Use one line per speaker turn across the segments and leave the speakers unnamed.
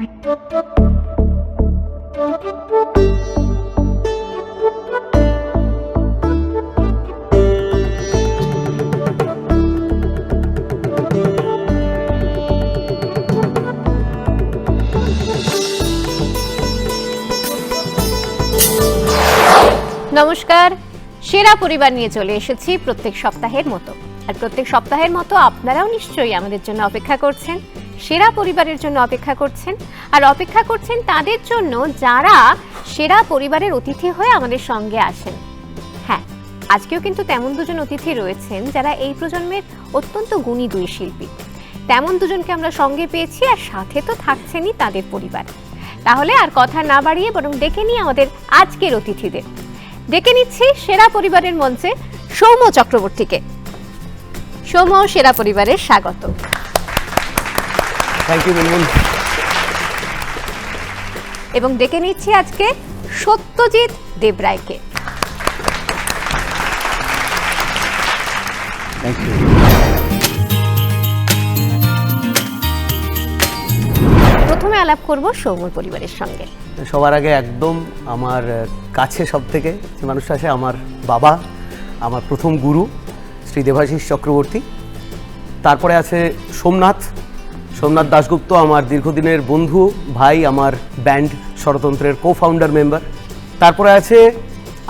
নমস্কার, সেরা পরিবার নিয়ে চলে এসেছি প্রত্যেক সপ্তাহের মতো। আর প্রত্যেক সপ্তাহের মতো আপনারাও নিশ্চয়ই আমাদের জন্য অপেক্ষা করছেন, সেরা পরিবারের জন্য অপেক্ষা করছেন, আর অপেক্ষা করছেন তাদের জন্য যারা সেরা পরিবারের অতিথি হয়ে আমাদের সঙ্গে আসেন। হ্যাঁ, আজকেও কিন্তু তেমন দুজন অতিথি রয়েছেন যারা এই প্রজন্মের অত্যন্ত গুণী দুই শিল্পী। তেমন দুজনকে আমরা সঙ্গে পেয়েছি, আর সাথে তো থাকছেনই তাদের পরিবার। তাহলে আর কথা না বাড়িয়ে বরং ডেকে নিই আমাদের আজকের অতিথিদের। ডেকে নিচ্ছি সেরা পরিবারের মঞ্চে সৌম্য চক্রবর্তীকে। সৌম্য, সেরা পরিবারের স্বাগত।
Thank you Munmun.
এবং ডেকে নিচ্ছি আজকে সত্যজিৎ দেবরায়কে।
Thank you.
প্রথমে আলাপ করব সৌম্যর পরিবারের সঙ্গে।
সবার আগে একদম আমার কাছে সব থেকে যে মানুষটা আছে, আমার বাবা, আমার প্রথম গুরু শ্রী দেবাশিস চক্রবর্তী। তারপরে আছে সোমনাথ দাশগুপ্ত, আমার দীর্ঘদিনের বন্ধু, ভাই, আমার ব্যান্ড ষড়যন্ত্রের কো-ফাউন্ডার মেম্বার। তারপরে আছে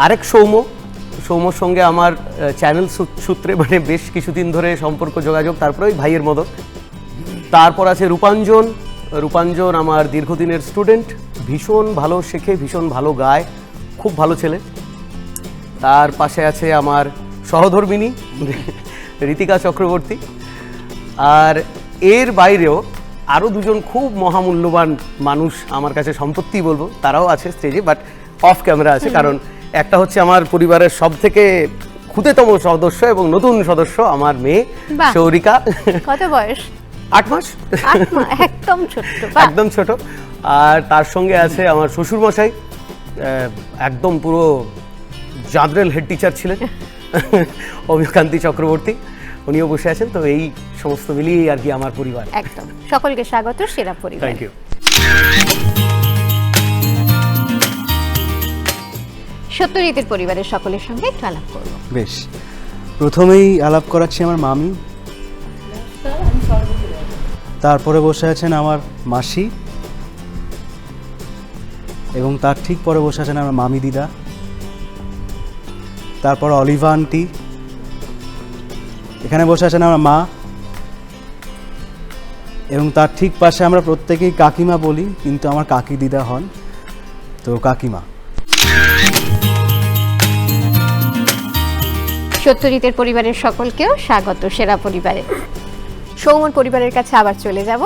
আরেক সৌম্যর সঙ্গে আমার চ্যানেল সূত্রে মানে বেশ কিছুদিন ধরে সম্পর্ক যোগাযোগ, তারপরে ওই ভাইয়ের মতো। তারপর আছে রূপাঞ্জন আমার দীর্ঘদিনের স্টুডেন্ট, ভীষণ ভালো শেখে, ভীষণ ভালো গায়, খুব ভালো ছেলে। তার পাশে আছে আমার সহধর্মিণী ঋতিকা চক্রবর্তী। আর এর বাইরেও আরও দুজন খুব মহামূল্যবান মানুষ, আমার কাছে সম্পত্তি বলবো, তারাও আছে স্টেজে, বাট অফ ক্যামেরা আছে। কারণ একটা হচ্ছে আমার পরিবারের সব থেকে ক্ষুদেতম সদস্য এবং নতুন সদস্য আমার মেয়ে সৌরিকা।
কত বয়স?
8 মাস।
একদম ছোট,
একদম ছোট। আর তার সঙ্গে আছে আমার শ্বশুরমশাই, একদম পুরো জাদরেল হেড টিচার ছিলেন, অভিকান্তি চক্রবর্তী, উনিও বসে আছেন। তো এই সমস্ত মিলিয়ে আর কি আমার পরিবার।
একদম সকলকে স্বাগত সেরা পরিবার।
Thank you.
সত্যজিতের পরিবারের সকলের সঙ্গে একটু আলাপ করব।
বেশ, প্রথমেই আলাপ করাচ্ছি আমার মামি, তারপরে বসে আছেন আমার মাসি, এবং তার ঠিক পরে বসে আছেন আমার মামি দিদা, তারপর অলিভা আন্টি, এখানে বসে আছেন আমার মা, এবং তার ঠিক পাশে আমরা প্রত্যেকেই কাকিমা বলি, কিন্তু আমার কাকি দিদা হন, তো কাকিমা।
সত্যজিতের পরিবারের সকলকেও স্বাগত সেরা পরিবারে। সৌম্যর পরিবারের কাছে আবার চলে যাব।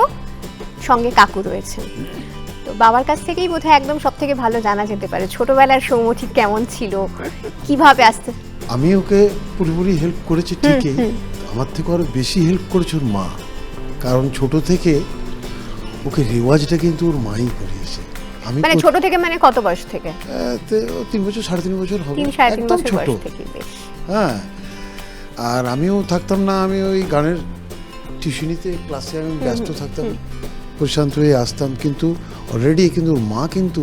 সঙ্গে কাকু রয়েছেন, তো বাবার কাছ থেকেই বোধহয় একদম সব থেকে ভালো জানা যেতে পারে ছোটবেলার সৌম্য ঠিক কেমন ছিল, কিভাবে আসতে।
আমি ওকে পুরোপুরি হেল্প করেছি ঠিকই, আমার থেকে আরো বেশি হেল্প করেছে ওর মা। কারণ ছোট থেকে ওকে রেওয়াজটা কিন্তু ওর মাই করিয়েছে। আমি
মানে ছোট থেকে মানে কত বয়স থেকে?
3 বছর 3.5 বছর হবে,
3-3.5
একদম
বছর
ছোট।
বয়স থেকে। বেশ।
হ্যাঁ, আর আমিও থাকতাম না, আমি ওই গানের টিউশনিতে ক্লাসে আমি ব্যস্ত থাকতাম, প্রশান্ত হয়ে আসতাম, কিন্তু অলরেডি কিন্তু ওর মা কিন্তু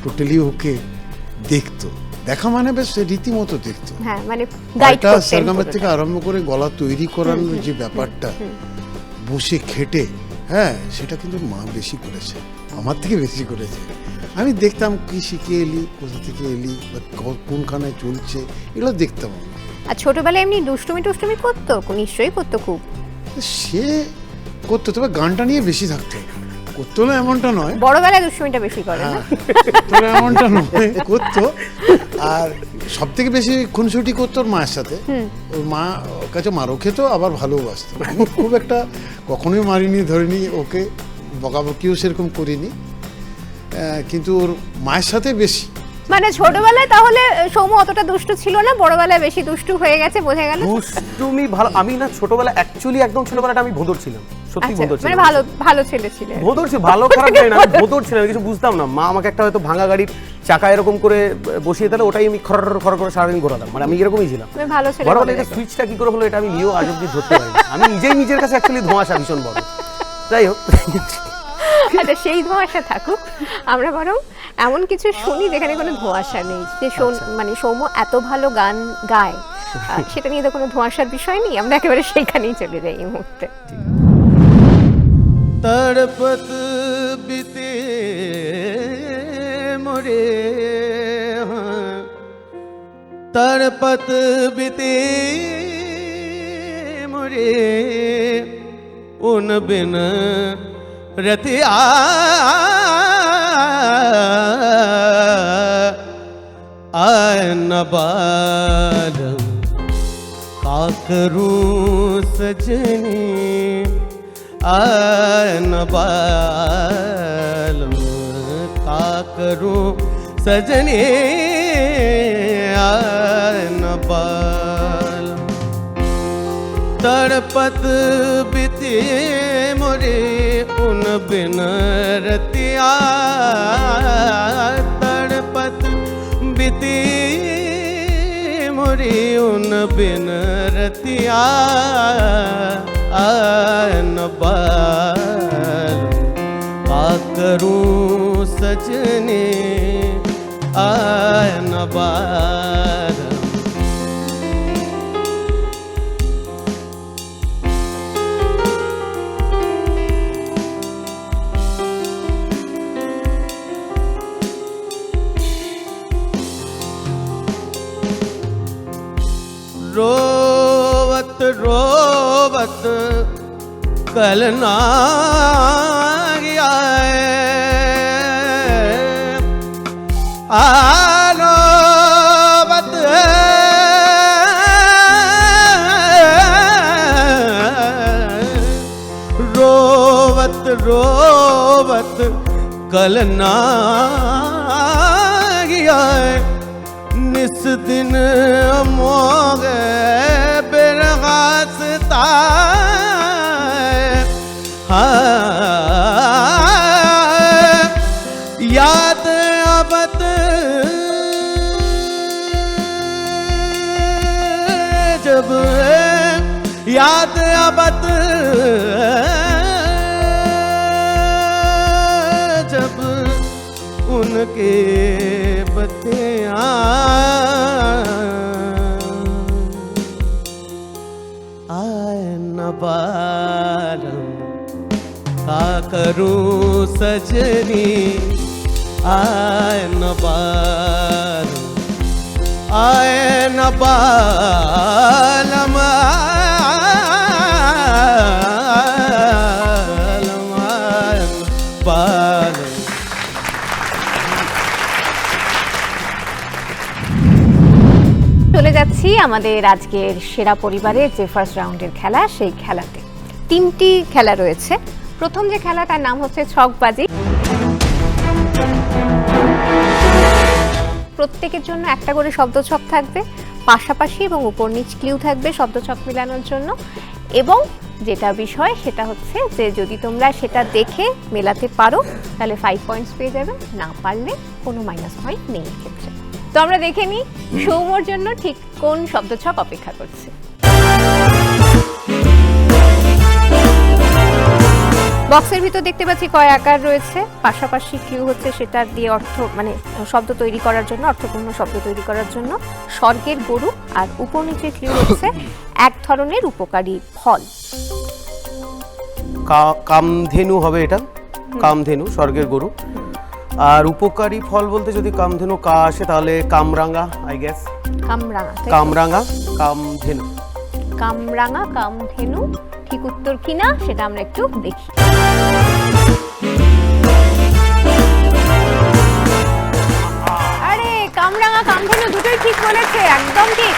টোটালি ওকে দেখতো, দেখা মানে বেশ রীতিমতো দেখতো।
হ্যাঁ, মানে গাইড করতেন
সরগমের থেকে আরম্ভ করে গলা তৈরি করানোর যে ব্যাপারটা বসে খেটে, হ্যাঁ, সেটা কিন্তু মা বেশি করেছে, আমার থেকে বেশি করেছে। আমি দেখতাম কি শিখে এলি, কোথা থেকে এলি, বা কোনখানে চলছে, এগুলো দেখতাম।
আর ছোটবেলায় এমনি দুষ্টুমি করতো? নিশ্চয়ই করতো খুব।
সে করতো, তবে গানটা নিয়ে বেশি থাকতো, করতো না এমনটা নয়,
বড়বেলায় দুষ্টুমিটা বেশি করে না,
তবে এমনটা নয়, করতো। আর সব থেকে বেশি খুনসুটি করতো ওর মায়ের সাথে। ওর মা কাছে মারও খেত, আবার ভালোবাসতো। আমি খুব একটা কখনোই মারিনি, ধরিনি ওকে, বকাবকিও সেরকম করিনি, কিন্তু ওর মায়ের সাথে বেশি।
মানে ছোটবেলায় তাহলে সৌম্য অতটা দুষ্টু ছিল না, বড়বেলায় বেশি দুষ্টু হয়ে গেছে, বোঝা গেল।
দুষ্টুমি ভালো, আমি না ছোটবেলা অ্যাকচুয়ালি একদম ছোটবেলাটা আমি ভোদর ছিলাম, সত্যি ভোদর ছিলাম।
মানে ভালো ছেলে ছিলে।
ভোদর ছিল, ভালো খারাপ জানি না, আমি ভোদর ছিলাম, কিছু বুঝতাম না। মা আমাকে একটা হয়তো ভাঙা গাড়ির চাকা এরকম করে বসিয়ে দিলে ওটাই আমি খর করে সারাদিন ঘোরাতাম, মানে আমি এরকমই ছিলাম।
ভালো ছেলে।
বড়বেলায় এটা সুইচটা কি করে হলো এটা আমি নিয়েও আজ অব্দি ধরতে পারি। আমি নিজের কাছে অ্যাকচুয়ালি ধোঁয়াশা ভীষণ বড়। যাই হোক,
আচ্ছা, সেই ধোঁয়াশা থাকুক, আমরা বরং এমন কিছু শুনি যেখানে কোনো ধোঁয়াশা নেই। যে মানে সৌম্য এত ভালো গান গায়, সেটা নিয়ে তো কোনো ধোঁয়াশার বিষয় নেই, আমরা একেবারে সেইখানেই চলে যাই এই মুহূর্তে।
तड़पत बीते मोरे, हाँ, तड़पत बीते मोरे, उन बिन रतिया आय न बालम का करूं सजनी, आन बालम का करूं सजनी, आन बालम तड़पत बीते मोरे, उन बिन रतिया, तड़पत बीते मोरे, उन बिन रतिया आन बालम का करूं सजने, आन बालम। रोवत रोवत कल ना गया, रोवत रोवत रोवत कल ना गया, निस दिन मोगे बिरगासता, याद अबत जब याद अबत जब उनके बतिया, आय न बालम का करूं सजनी, आय न बालम, आय न बालम, आय न बालम।
চলে যাচ্ছি আমাদের আজকের সেরা পরিবারের যে ফার্স্ট রাউন্ডের খেলা, সেই খেলাতে 3টি খেলা রয়েছে। প্রথম যে খেলা তার নাম হচ্ছে ছকবাজি। প্রত্যেকের জন্য একটা করে শব্দছক থাকবে, পাশাপাশি এবং উপর নিচ ক্লিউ থাকবে শব্দছক মেলানোর জন্য। এবং যেটা বিষয় সেটা হচ্ছে যে যদি তোমরা সেটা দেখে মেলাতে পারো তাহলে 5 পয়েন্টস পেয়ে যাবে, না পারলে কোনো মাইনাস পয়েন্ট নেই ক্ষেত্রে। তো আমরা দেখে নিই সৌম্যর জন্য ঠিক কোন শব্দছক অপেক্ষা করছে। বক্সের ভিতর দেখতে পাচ্ছি কয় আকার রয়েছে, পাশাপাশি ক্লিউ হচ্ছে সেটার দিয়ে অর্থ মানে শব্দ তৈরি করার জন্য, অর্থপূর্ণ শব্দ তৈরি করার জন্য স্বর্গের গরু, আর উপর নিচে ক্লিউ হচ্ছে এক ধরনের উপকারী ফল।
কামধেনু হবে এটা, কামধেনু, স্বর্গের গরু। আর উপকারী ফল বলতে যদি কামধেনু কা আসে তাহলে কামরাঙা, আই গেস।
কামরাঙা,
কামরাঙা, কামধেনু।
কামরাঙা, কামধেনু ঠিক উত্তর কিনা সেটা আমরা একটু দেখি। আরে কামরাঙা কামধেনু দুটোই ঠিক বলেছে, একদম ঠিক।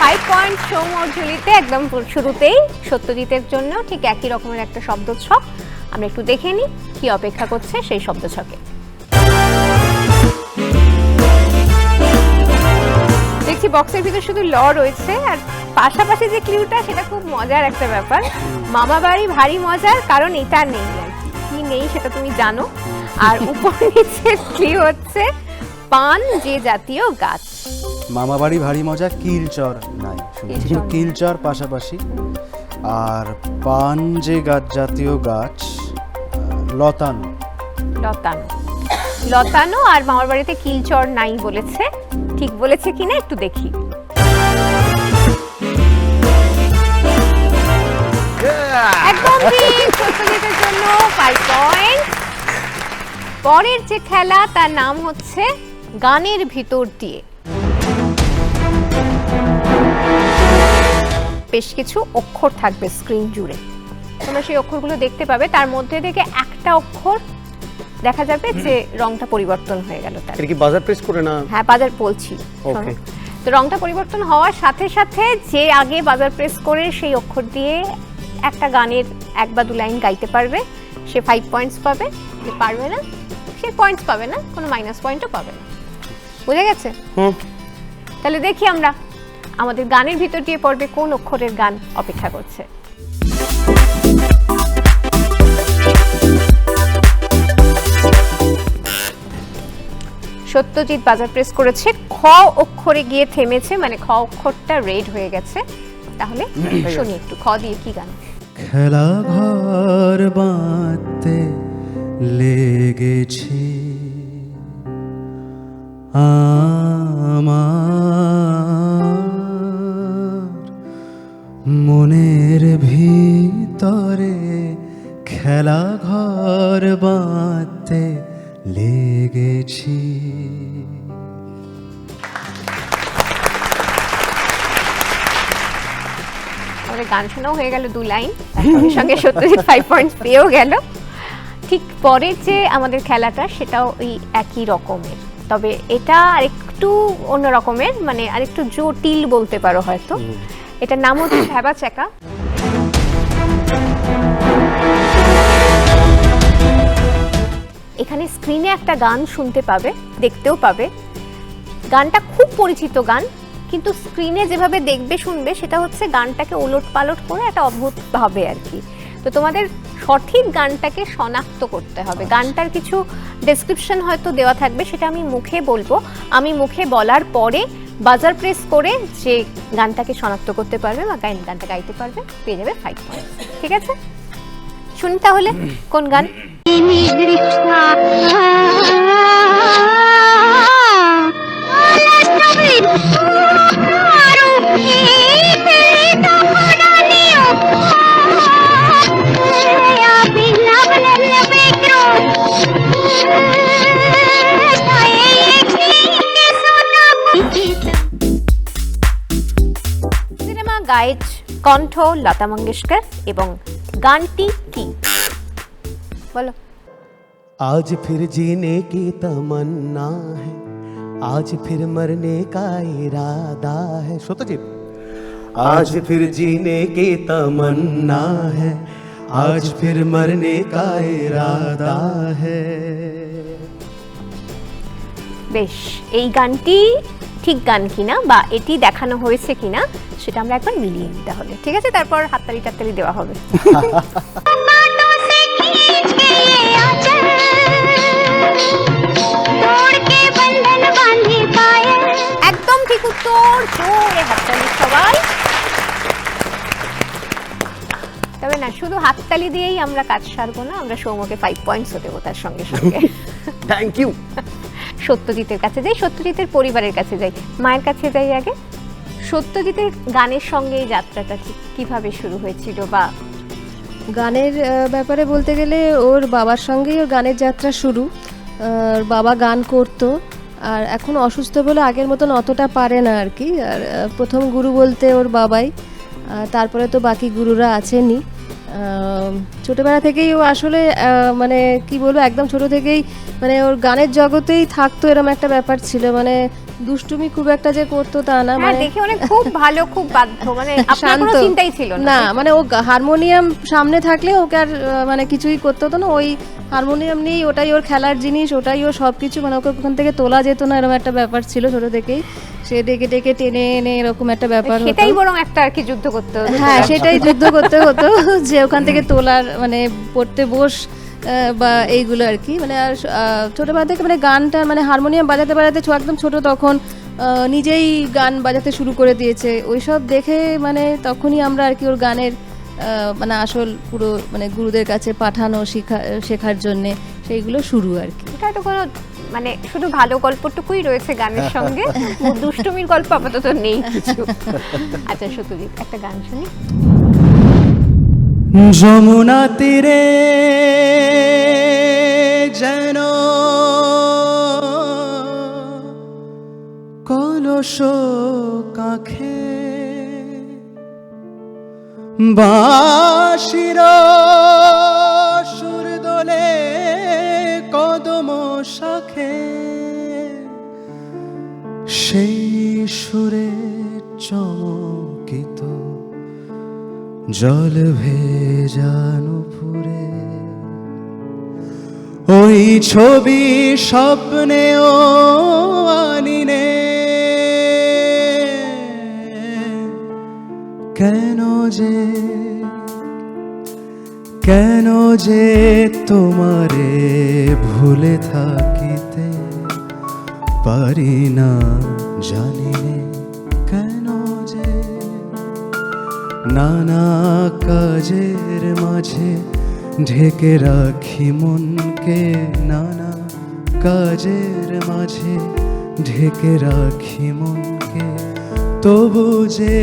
5 পয়েন্ট সৌম্যর ঝুলিতে একদম শুরুতেই। সত্যজিতের জন্য ঠিক একই রকমের একটা শব্দছক, আমরা একটু দেখে নিই কি অপেক্ষা করছে সেই শব্দছকে। দেখছি বক্সের ভিতর শুধু ল রয়েছে, আর পাশাপাশি যে ক্লিউটা সেটা খুব মজার একটা ব্যাপার। মামা বাড়ি ভারী মজার, কারণ এটা নেই আর কি নেই সেটা তুমি জানো। আর উপর নিচে ক্লিউ হচ্ছে পান যে জাতীয় গাছ।
মামা বাড়ি ভারী মজা, কিলচর নাই, শুধু কিলচর পাশাপাশি। আর পান যে গাছ জাতীয় গাছ, লতানো।
লতানো। লতানো আর মামার বাড়িতে কিলচর নাই বলেছে, ঠিক বলেছে কিনা একটু দেখি। একদম ঠিক, সত্যজিতের জন্য 5 পয়েন্ট। পরের যে খেলা তার নাম হচ্ছে গানের ভিতর দিয়ে। বেশ কিছু অক্ষর থাকবে স্ক্রিন জুড়ে, তোমরা সেই অক্ষরগুলো দেখতে পাবে, তার মধ্যে থেকে একটা অক্ষর দেখা যাবে যে রংটা পরিবর্তন হয়ে গেল তার।
এটা কি বাজার প্রেস করে না?
হ্যাঁ, বাজার বলছি।
ওকে।
তো রংটা পরিবর্তন হওয়ার সাথে সাথে যে আগে বাজার প্রেস করে সেই অক্ষর দিয়ে একটা গানের 1 বা 2 লাইন গাইতে পারবে সে 5 পয়েন্টস পাবে, যে পারবে না সে পয়েন্টস পাবে না, কোনো মাইনাস পয়েন্টও পাবে না। বুঝে গেছে? তাহলে দেখি আমরা আমাদের গানের ভিতর দিয়ে পড়বে কোন অক্ষরের গান অপেক্ষা করছে। সত্যজিৎ বাজার প্রেস করেছে, খ অক্ষরে গিয়ে থেমেছে, মানে খ অক্ষরটা রেড হয়ে গেছে। তাহলে শুনি একটু খ দিয়ে কি গান।
খেলা ঘর বাঁধতে লেগেছি আমার মনের ভিতরে, খেলা ঘর বাঁধতে লেগেছি।
আমাদের গান শোনাও হয়ে গেল 2 লাইন, তার সঙ্গে সঙ্গে সত্যজিৎ 5 পয়েন্টস পেয়েও গেল। ঠিক পরের যে আমাদের খেলাটা সেটাও ওই একই রকমের, তবে এটা আরেকটু অন্য রকমের, মানে আরেকটু জটিল বলতে পারো হয়তো। এটার নাম হচ্ছে ভ্যাবা চ্যাকা। এখানে স্ক্রিনে একটা গান শুনতে পাবে, দেখতেও পাবে। গানটা খুব পরিচিত গান, কিন্তু স্ক্রিনে যেভাবে দেখবে শুনবে সেটা হচ্ছে গানটাকে ওলট পালট করে একটা অদ্ভুত ভাবে আর কি। তো তোমাদের সঠিক গানটাকে শনাক্ত করতে হবে। গানটার কিছু ডেসক্রিপশন হয়তো দেওয়া থাকবে, সেটা আমি মুখে বলবো, আমি মুখে বলার পরে বাজার প্রেস করে যে গানটাকে শনাক্ত করতে পারবে বা গানটা গাইতে পারবে পেয়ে যাবে 5 পয়েন্ট। ঠিক আছে, শুনি তাহলে কোন গান। সিনেমা গাইড কণ্ঠ লতা মঙ্গেশকর, এবং গানটি কি বলো।
आज फिर जीने की तमन्ना है, आज फिर मरने का इरादा है। सत्यजीत। आज फिर जीने की तमन्ना है, आज फिर मरने का इरादा है।
বেশ, এই গানটি ঠিক গান কিনা বা এটি দেখানো হয়েছে কিনা সেটা আমরা একবার মিলিয়ে নিই তাহলে। ঠিক আছে, তারপর হাততালি টাততালি দেওয়া হবে। একদম ঠিক উত্তর, জোরে হাততালি সবাই। তবে না, শুধু হাততালি দিয়েই আমরা কাজ সারবো না, আমরা সৌম্যকে 5 পয়েন্টসও দেবো তার সঙ্গে সঙ্গে।
Thank you.
সত্যজিতের কাছে যাই, সত্যজিতের পরিবারের কাছে যাই, মায়ের কাছে যাই আগে। সত্যজিতের গানের সঙ্গে এই যাত্রাটা ঠিক কিভাবে শুরু হয়েছিল? বা
গানের ব্যাপারে বলতে গেলে ওর বাবার সঙ্গেই ওর গানের যাত্রা শুরু। বাবা গান করতো, আর এখন অসুস্থ বলে আগের মতন অতটা পারে না আর কি। আর প্রথম গুরু বলতে ওর বাবাই, তারপরে তো বাকি গুরুরা আছেনই। ছোটোবেলা থেকেই ও আসলে মানে কি বলবো, একদম ছোট থেকেই মানে ওর গানের জগতেই থাকতো, এরকম একটা ব্যাপার ছিল। মানে দুষ্টুমি খুব একটা যে করতো তা না,
মানে দেখে অনেক খুব ভালো, খুব বাধ্য, মানে আপনার কোনো চিন্তাই ছিল না।
মানে ও হারমোনিয়াম সামনে থাকলে ওকে আর মানে কিছুই করতে হতো না। ওই হারমোনিয়াম নিয়েই, ওটাই ওর খেলার জিনিস, ওটাই ওর সব কিছু। মানে ওকে ওখান থেকে তোলা যেত না, এরকম একটা ব্যাপার ছিল ছোট থেকেই। সে ডেকে ডেকে টেনে এনে এরকম একটা ব্যাপার হতো।
সেটাই বরং একটা আর কি যুদ্ধ করতে হতো।
হ্যাঁ, সেটাই যুদ্ধ করতে হতো যে ওখান থেকে তোলার, মানে পড়তে বস বা এইগুলো আর কি। মানে আর ছোটোবেলা থেকে মানে গানটা, মানে হারমোনিয়াম বাজাতে বাজাতে একদম ছোট তখন নিজেই গান বাজাতে শুরু করে দিয়েছে। ওইসব দেখে মানে তখনই আমরা আর কি ওর গানের মানে আসল পুরো মানে গুরুদের কাছে পাঠানো শেখার জন্যে সেইগুলো শুরু আর কি।
এটা তো কোনো মানে শুধু ভালো গল্পটুকুই রয়েছে গানের সঙ্গে, দুষ্টুমির গল্প আপাতত নেই কিছু। আচ্ছা সত্যজিৎ, একটা গান শুনি।
যমুনা তীরে যেন কলস কাখে বাঁশির সুর দোলে কদম শাখে, সেই সুরে চমকিত জল ভেজানো পুরে, ওই ছবি স্বপ্নেও আনিনে, কেন যে তোমারে ভুলে থাকিতে পারি না জানিনে, কেন যে নানা কাজের মাঝে ঢেকে রাখি মনকে, নানা কাজের মাঝে ঢেকে রাখি মনকে, তবু যে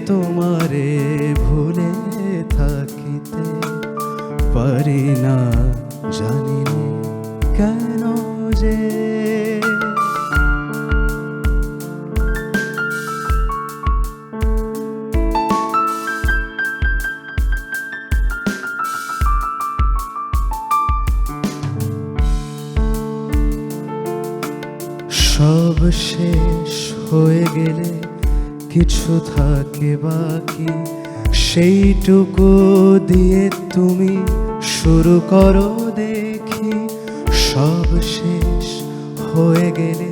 তোমারে ভুলে থাকিতে পারি না জানিনে, কেন যে। সব শেষ হয়ে গেলে কিছু থাকে বাকি, সেইটুকু দিয়ে তুমি শুরু করো দেখি। সব শেষ হয়ে গেলে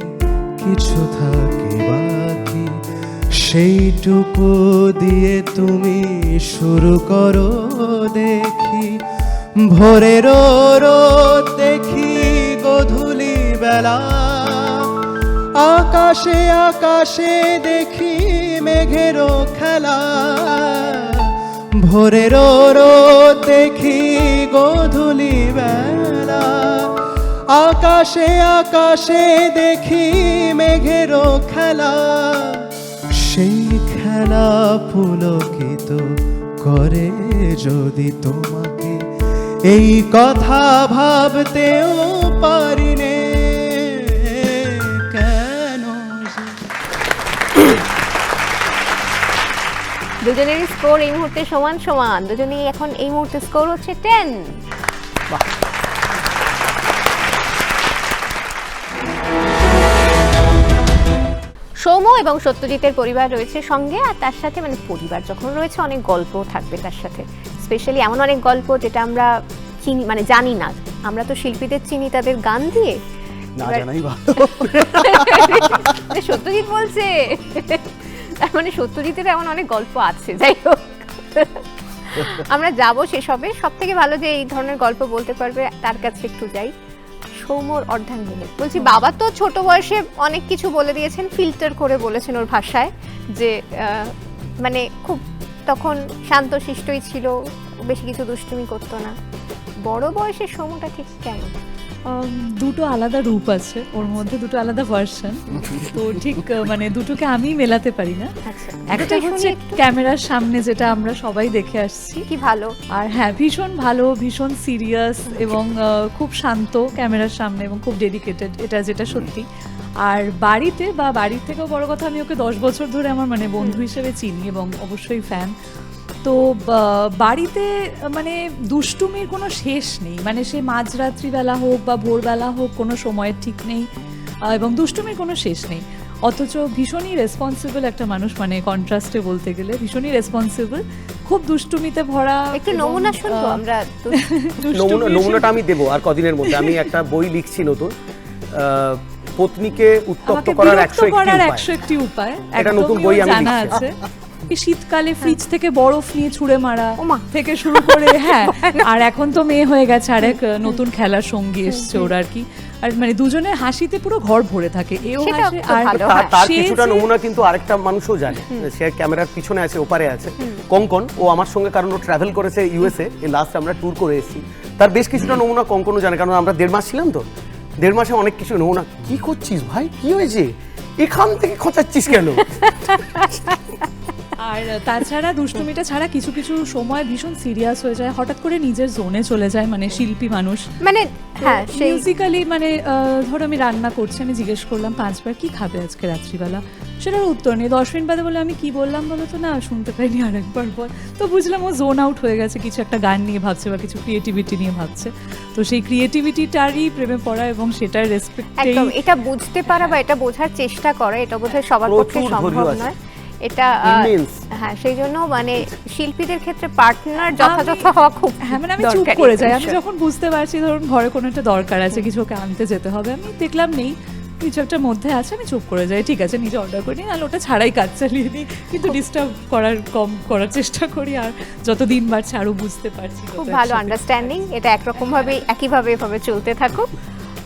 কিছু থাকে বাকি, সেইটুকু দিয়ে তুমি শুরু করো দেখি। ভোরের রোদ দেখি গোধূলি বেলা, আকাশে আকাশে দেখি মেঘেরও খেলা। ভোরের রোদ দেখি গোধূলি বেলা, আকাশে আকাশে দেখি মেঘেরও খেলা। সেই খেলা পুলকিত করে যদি তোমাকে, এই কথা ভাবতেও পারিনে,
দুজনেরই স্কোর এই মুহূর্তে সমান সমান, দুজনেই এখন এই মুহূর্তে স্কোর হচ্ছে 10। সৌম্য এবং সত্যজিতের পরিবার রয়েছে সঙ্গে, আর তার সাথে মানে পরিবার যখন রয়েছে অনেক গল্প থাকবে তার সাথে, স্পেশালি এমন অনেক গল্প যেটা আমরা চিনি মানে জানি না। আমরা তো শিল্পীদের চিনি তাদের গান দিয়ে,
না জানাই ভালো।
সত্যজিৎ বলছে তার মানে সত্যজিতের এমন অনেক গল্প আছে। যাই হোক, আমরা যাবো সেসবে। সব থেকে ভালো যে এই ধরনের গল্প বলতে পারবে তার কাছে একটু যাই। সৌম্যর অর্ধাঙ্গিনী বলছি, বাবা তো ছোট বয়সে অনেক কিছু বলে দিয়েছেন, ফিল্টার করে বলেছেন ওর ভাষায়, যে মানে খুব তখন শান্তশিষ্টই ছিল, বেশি কিছু দুষ্টুমি করতো না। বড় বয়সে সৌম্যটা ঠিক কেমন?
দুটো আলাদা রূপ আছে ওর মধ্যে, দুটো আলাদা ভার্সন, তো ঠিক মানে দুটোকে আমি মেলাতে পারি না।
আচ্ছা,
একটা হচ্ছে ক্যামেরার সামনে যেটা আমরা সবাই দেখে আসছি,
কি ভালো,
আর হ্যাঁ ভীষণ ভালো, ভীষণ সিরিয়াস এবং খুব শান্ত ক্যামেরার সামনে এবং খুব ডেডিকেটেড, এটা যেটা সত্যি। আর বাড়িতে বা বাড়ির থেকেও বড় কথা, আমি ওকে 10 বছর ধরে আমার মানে বন্ধু হিসেবে চিনি এবং অবশ্যই ফ্যান। তো বাড়িতে মানে দুষ্টুমির কোনো শেষ নেই, মানে সে মাঝরাত্রিবেলা হোক বা ভোরবেলা হোক কোনো সময়ের ঠিক নেই, এবং দুষ্টুমির কোনো শেষ নেই। অথচ ভীষণই রেসপন্সিবল একটা মানুষ, মানে কন্ট্রাস্টে বলতে গেলে ভীষণই রেসপন্সিবল, খুব দুষ্টুমিতে ভরা।
একটু নমুনা শুনবো আমরা।
নমুনাটা আমি দেবো আর কদিনের মধ্যে। আমি একটা বই লিখছি নতুন, পত্নীকে উত্তপ্ত করার 101টি উপায়।
উপায়,
এটা নতুন বই আমি
জানা
লিখছি।
আছে। এই শীতকালে ফ্রিজ থেকে বরফ নিয়ে ছুঁড়ে মারা
ওমা।
থেকে শুরু করে হ্যাঁ আর এখন তো মেয়ে হয়ে গেছে আরেক নতুন খেলার সঙ্গী এসছে ওরা আর কি আর মানে দুজনে হাসিতে পুরো ঘর ভরে থাকে এও
সেটা
হাসে
তো
আর
ভালো।
তার
সে
কিছুটা
যে-
নমুনা কিন্তু আরেকটা মানুষও জানে, সে ক্যামেরার পিছনে আছে, ওপারে আছে, কঙ্কন। ও আমার সঙ্গে, কারণ ও ট্রাভেল করেছে ইউএসএ, এই লাস্ট আমরা ট্যুর করে এসেছি, তার বেশ কিছুটা নমুনা কঙ্কনও জানে, কারণ আমরা 1.5 মাস ছিলাম তো, 1.5 মাসে অনেক কিছু নমুনা। কি করছিস ভাই, কি হয়েছে, এখান থেকে খোঁচাচ্ছিস কেন?
আর তাছাড়া দুষ্টুমিটা ছাড়া কিছু কিছু সময় ভীষণ সিরিয়াস হয়ে যায়, হঠাৎ করে নিজের জোনে চলে যায়, মানে শিল্পী মানুষ।
মানে হ্যাঁ সেই
মিউজিক্যালি মানে ধরো আমি রান্না করছি, আমি জিজ্ঞেস করলাম 5 বার কি খাবে আজকে রাত্রিবেলা, সেটার উত্তর নেই। 10 মিনিট বাদে বলে আমি কি বললাম বলো তো, না শুনতে পাইনি, আরেকবার বল। তো বুঝলাম ও জোন আউট হয়ে গেছে, কিছু একটা গান নিয়ে ভাবছে বা কিছু ক্রিয়েটিভিটি নিয়ে ভাবছে। তো সেই ক্রিয়েটিভিটিটারই প্রেমে পড়া এবং সেটার রেসপেক্টেই
একদম এটা বুঝতে পারা বা এটা বোঝার চেষ্টা করা, এটা বোধহয় সবার পক্ষে
প্রচুর
সম্ভব
ধৈর্য আছে।
নয়। এটা
Immense।
হ্যাঁ সেই জন্য মানে শিল্পীদের ক্ষেত্রে পার্টনার যথাযথ হওয়া খুব
হ্যাঁ মানে আমি চুপ
দরকারি
করে যাই। আমি
বিষয়।
যখন বুঝতে পারছি ধরুন ঘরে কোনো একটা দরকার আছে, কিছু ওকে আনতে যেতে হবে, আমি দেখলাম নেই, কিছু একটা মধ্যে আছে, আমি চুপ করে যাই, ঠিক আছে নিজে অর্ডার করি, নাহলে ওটা ছাড়াই কাজ চালিয়ে দিই, কিন্তু ডিস্টার্ব কম করার চেষ্টা করি। আর যত দিন বাড়ছে আরো বুঝতে পারছি
খুব
তত
ভালো
একসাথে
আন্ডারস্ট্যান্ডিং, এটা একরকম ভাবে একইভাবে এভাবে চলতে থাকুক।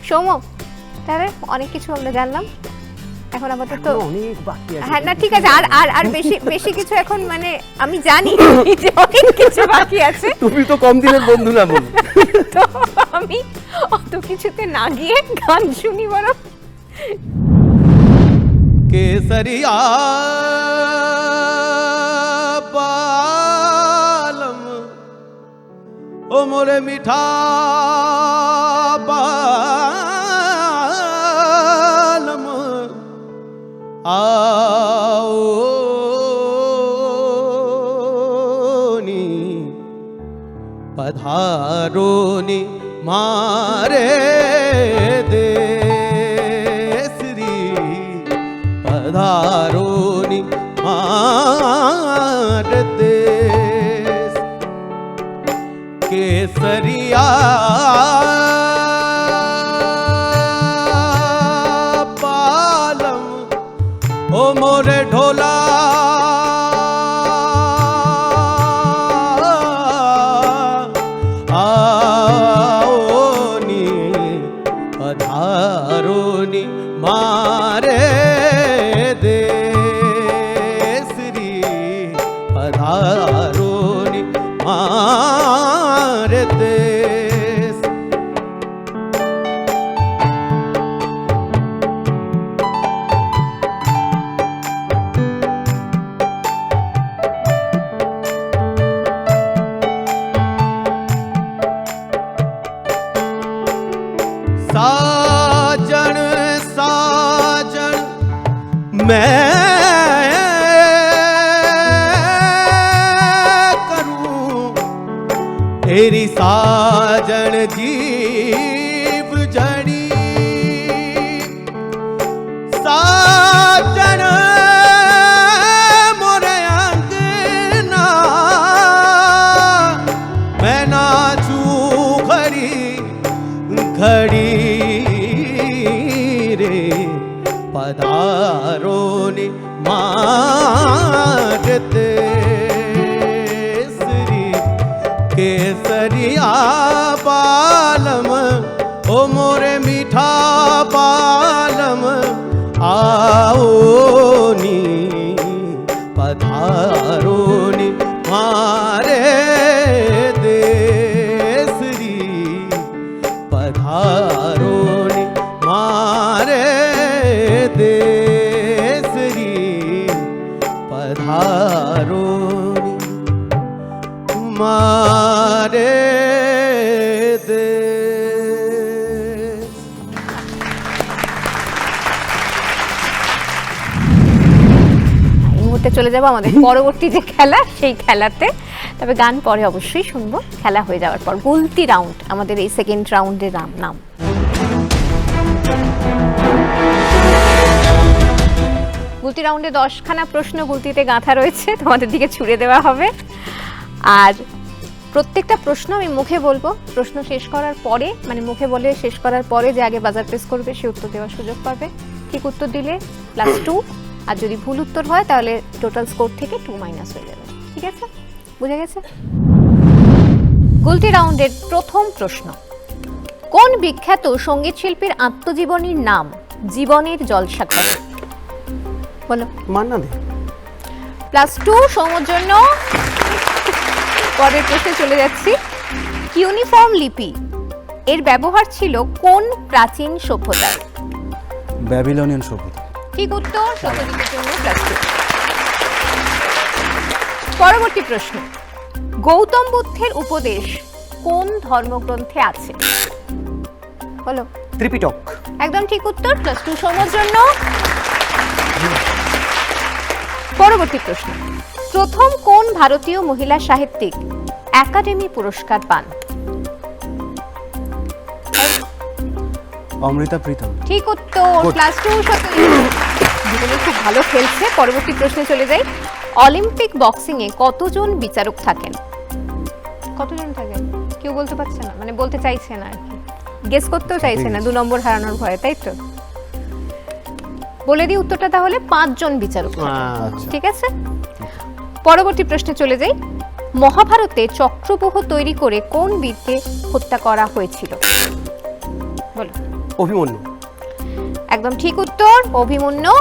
সৌম্য, তাহলে অনেক কিছু আমরা জানলাম, এখন আপাতত
এখনো অনেক বাকি আছে।
হ্যাঁ না ঠিক আছে, আর আর আর বেশি বেশি কিছু এখন মানে আমি জানি যে অনেক কিছু বাকি আছে,
তুমি তো কম দিনের বন্ধু না বল।
তো আমি অত কিছুতে না গিয়ে গান শুনি বরং।
केसरिया बालम ओ मोरे मिठा बालम आओ नी पधारो नी मारे देसरी पधारोनी मार देश केसरिया पालम ओ मोरे ढोला आओनी पधारोनी मारे देसरी पधारोनी मारे देश साजन साजन मैं करूं तेरी साजन जीव जड़ी साजन मोरे अंगना मैं नाचू घड़ी घड़ी रे पधारोनी मारते श्री केसरिया बालम ओ मोरे मीठा बालम आओ नी पधारोनी मारे देसरी पधारोनी मारे देसरी पधारोनी मारे देश
এই মুহূর্তে চলে যাব আমাদের পরবর্তী যে খেলা সেই খেলাতে, তবে গান পরে অবশ্যই শুনবো খেলা হয়ে যাওয়ার পর। গুলতি রাউন্ড আমাদের এই সেকেন্ড রাউন্ডের নাম। গুলতি রাউন্ডে 10খানা প্রশ্ন গুলতিতে গাঁথা রয়েছে, তোমাদের দিকে ছুড়ে দেওয়া হবে। আর প্রত্যেকটা প্রশ্ন আমি মুখে বলবো, প্রশ্ন শেষ করার পরে মানে মুখে বলে শেষ করার পরে যে আগে বাজার প্রেস করবে সে উত্তর দেওয়ার সুযোগ পাবে। ঠিক উত্তর দিলে +2, আর যদি ভুল উত্তর হয় তাহলে টোটাল স্কোর থেকে 2 মাইনাস হয়ে যাবে। ঠিক আছে, বুঝা গেছে? গুলটি রাউন্ডের প্রথম প্রশ্ন, কোন বিখ্যাত সঙ্গীত শিল্পীর আত্মজীবনীর নাম জীবনের জলসাঘর? বলো।
মান্না দে।
+2 সৌম্যর জন্য। পরের প্রশ্নে চলে যাচ্ছি, কিউনিফর্ম লিপি এর ব্যবহার ছিল কোন প্রাচীন সভ্যতায়?
ব্যাবিলনিয়ান সভ্যতা।
ঠিক উত্তর, সত্যজিতের জন্য +2। পরবর্তী প্রশ্ন, গৌতম বুদ্ধের উপদেশ কোন ধর্মগ্রন্থে আছে? বলো।
ত্রিপিটক।
একদম ঠিক উত্তর, +2 সৌম্যর জন্য। পরবর্তী প্রশ্ন, প্রথম কোন ভারতীয় মহিলা সাহিত্যিক একাডেমি পুরস্কার পান?
অমৃতা প্রীতম।
ঠিক উত্তর, +2 সত্যজিৎ। দুজনে খুব ভালো খেলছে। পরবর্তী প্রশ্নে চলে যাই, অলিম্পিক বক্সিং এ কতজন বিচারক থাকেন? কতজন থাকেন কেউ বলতে পারছে না, মানে বলতে চাইছে না আর কি, গেস করতেও চাইছে না 2 নম্বর হারানোর ভয়ে, তাই তো? বলে দিই উত্তরটা তাহলে, 5 জন বিচারক থাকেন।
আচ্ছা।
ঠিক আছে, পরবর্তী প্রশ্নে চলে যাই, মহাভারতে চক্রব্যূহ তৈরি করে কোন বীরকে হত্যা করা হয়েছিল? বলো।
অভিমন্যু।
একদম ঠিক উত্তর, অভিমন্যু।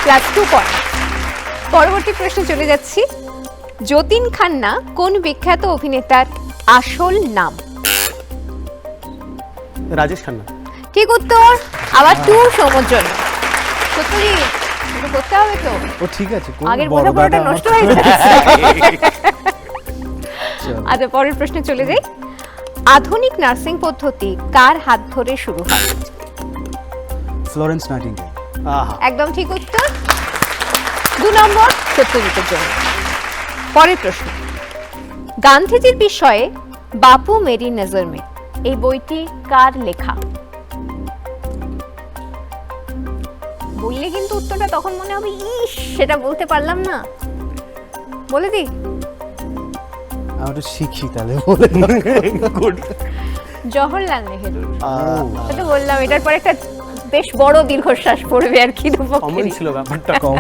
+2 পয়েন্ট। পরবর্তী প্রশ্নে চলে যাচ্ছি, যতীন খান্না কোন বিখ্যাত অভিনেতার আসল নাম?
রাজেশ খান্না।
ঠিক উত্তর, আবার 2 সৌম্যর জন্য। সত্যজিৎ, একটু করতে হবে তো,
ও ঠিক আছে, কোন
আগের
বড়
বোঝাপড়াটা
দাদা
নষ্ট হয়ে যাচ্ছে। আচ্ছা, পরের প্রশ্নে চলে যাই, আধুনিক নার্সিং পদ্ধতি কার হাত ধরে শুরু হয়?
Florence nightingale.
আহা।
একদম ঠিক উত্তর, 2 নম্বর সত্যজিতের জন্য। পরের প্রশ্ন, গান্ধীজির বিষয়ে বাপু মেরি নজর মে এই বইটি কার লেখা? বললে কিন্তু উত্তরটা তখন মনে হবে, ইস সেটা বলতে পারলাম না। বলে দি,
আমি তো শিখি তাহলে বলে
জওহরলাল নেহেরুর। সেটা বললাম, এটার পর একটা বেশ বড় দীর্ঘশ্বাস পড়বে আর কি
কমন
দুপক্ষেরই।
ছিল ব্যাপারটা।
কম।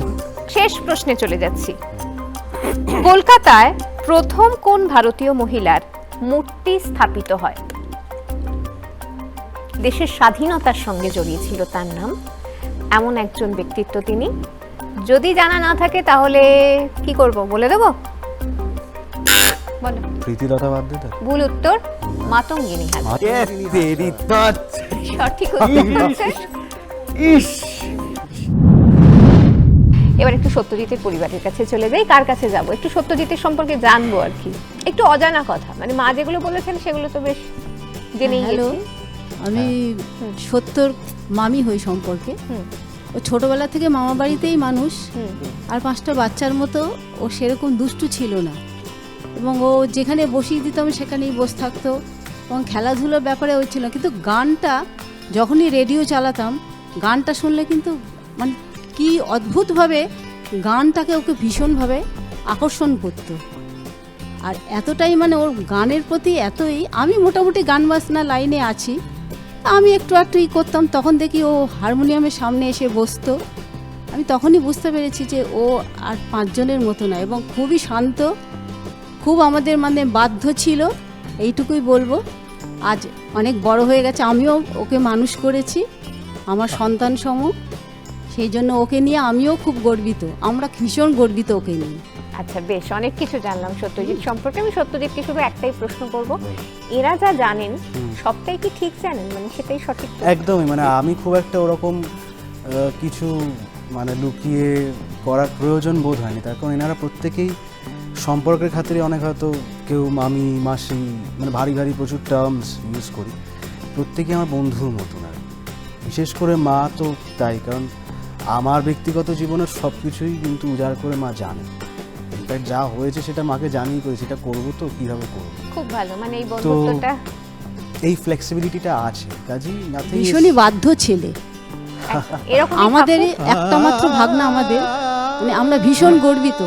শেষ প্রশ্নে চলে যাচ্ছি, কলকাতায় প্রথম কোন ভারতীয় মহিলার মূর্তি স্থাপিত হয়? দেশের স্বাধীনতার সঙ্গে জড়িয়েছিল তার নাম, এমন একজন ব্যক্তিত্ব তিনি। যদি জানা না থাকে তাহলে কি করব, বলে দেব? বলো।
প্রীতিলতা বাদ্দেদা।
ভুল উত্তর, মাতঙ্গিনী হাজরা। সঠিক উত্তর হচ্ছে। এবার একটু সত্যজিতের পরিবারের কাছে চলে যাই। কার কাছে যাব? একটু সত্যজিতের সম্পর্কে জানবো আর কি, একটু অজানা কথা, মানে মা যেগুলো বলেছেন সেগুলো তো বেশ জেনেই
হ্যালো,
গেছি।
আমি সত্যর মামি হই সম্পর্কে।
হুম।
ও ছোটবেলা থেকে মামা বাড়িতেই মানুষ,
হুম।
আর 5টা বাচ্চার মতো ও সেরকম দুষ্টু ছিল না, এবং ও যেখানে বসিয়ে দিতাম সেখানেই বসে থাকতো, এবং খেলাধুলোর ব্যাপারে ও ছিল না। কিন্তু গানটা যখনই রেডিও চালাতাম, গানটা শুনলে কিন্তু মানে কি অদ্ভুতভাবে গানটাকে ওকে ভীষণভাবে আকর্ষণ করতো। আর এতটাই মানে ওর গানের প্রতি এতই, আমি মোটামুটি গান বাজনা লাইনে আছি, আমি একটু করতাম, তখন দেখি ও হারমোনিয়ামের সামনে এসে বসতো। আমি তখনই বুঝতে পেরেছি যে ও আর 5 জনের মতো না, এবং খুবই শান্ত, খুব আমাদের মানে বাধ্য ছিল, এইটুকুই বলবো। আজ অনেক বড় হয়ে গেছে, আমিও ওকে মানুষ করেছি আমার সন্তান সম, সেই জন্য ওকে নিয়ে আমিও খুব গর্বিত, আমরা ভীষণ গর্বিত ওকে নিয়ে।
আচ্ছা, বেশ অনেক কিছু জানলাম সত্যজিৎ সম্পর্কে। আমি সত্যজিৎকে শুধু একটাই প্রশ্ন করব, এরা যা জানেন সবটাই কি ঠিক জানেন, মানে সেটাই সঠিক তো?
একদমই, মানে আমি খুব একটা ওরকম কিছু মানে লুকিয়ে করার প্রয়োজন বোধ হয়নি, তার কারণ এনারা প্রত্যেকেই সম্পর্কের খাতিরে অনেক হয়তো কেউ মামি মাসি, মানে ভারী ভারী প্রচুর টার্মস ইউজ করি, প্রত্যেকেই আমার বন্ধুর মতন। আর বিশেষ করে মা তো তাই, কারণ আমার ব্যক্তিগত জীবনের সব কিছুই কিন্তু উজাড় করে মা জানে। ইনফ্যাক্ট যা হয়েছে সেটা মাকে জানিয়ে করেছি, এটা করবো তো কীভাবে করবো।
খুব ভালো, মানে এই বন্ধুত্বটা
এই ফ্লেক্সিবিলিটিটা আছে, কাজেই
ভীষণই বাধ্য ছেলে
এরকম
আমাদের, একটা মাত্র ভাগনা আমাদের, মানে আমরা ভীষণ গর্বিত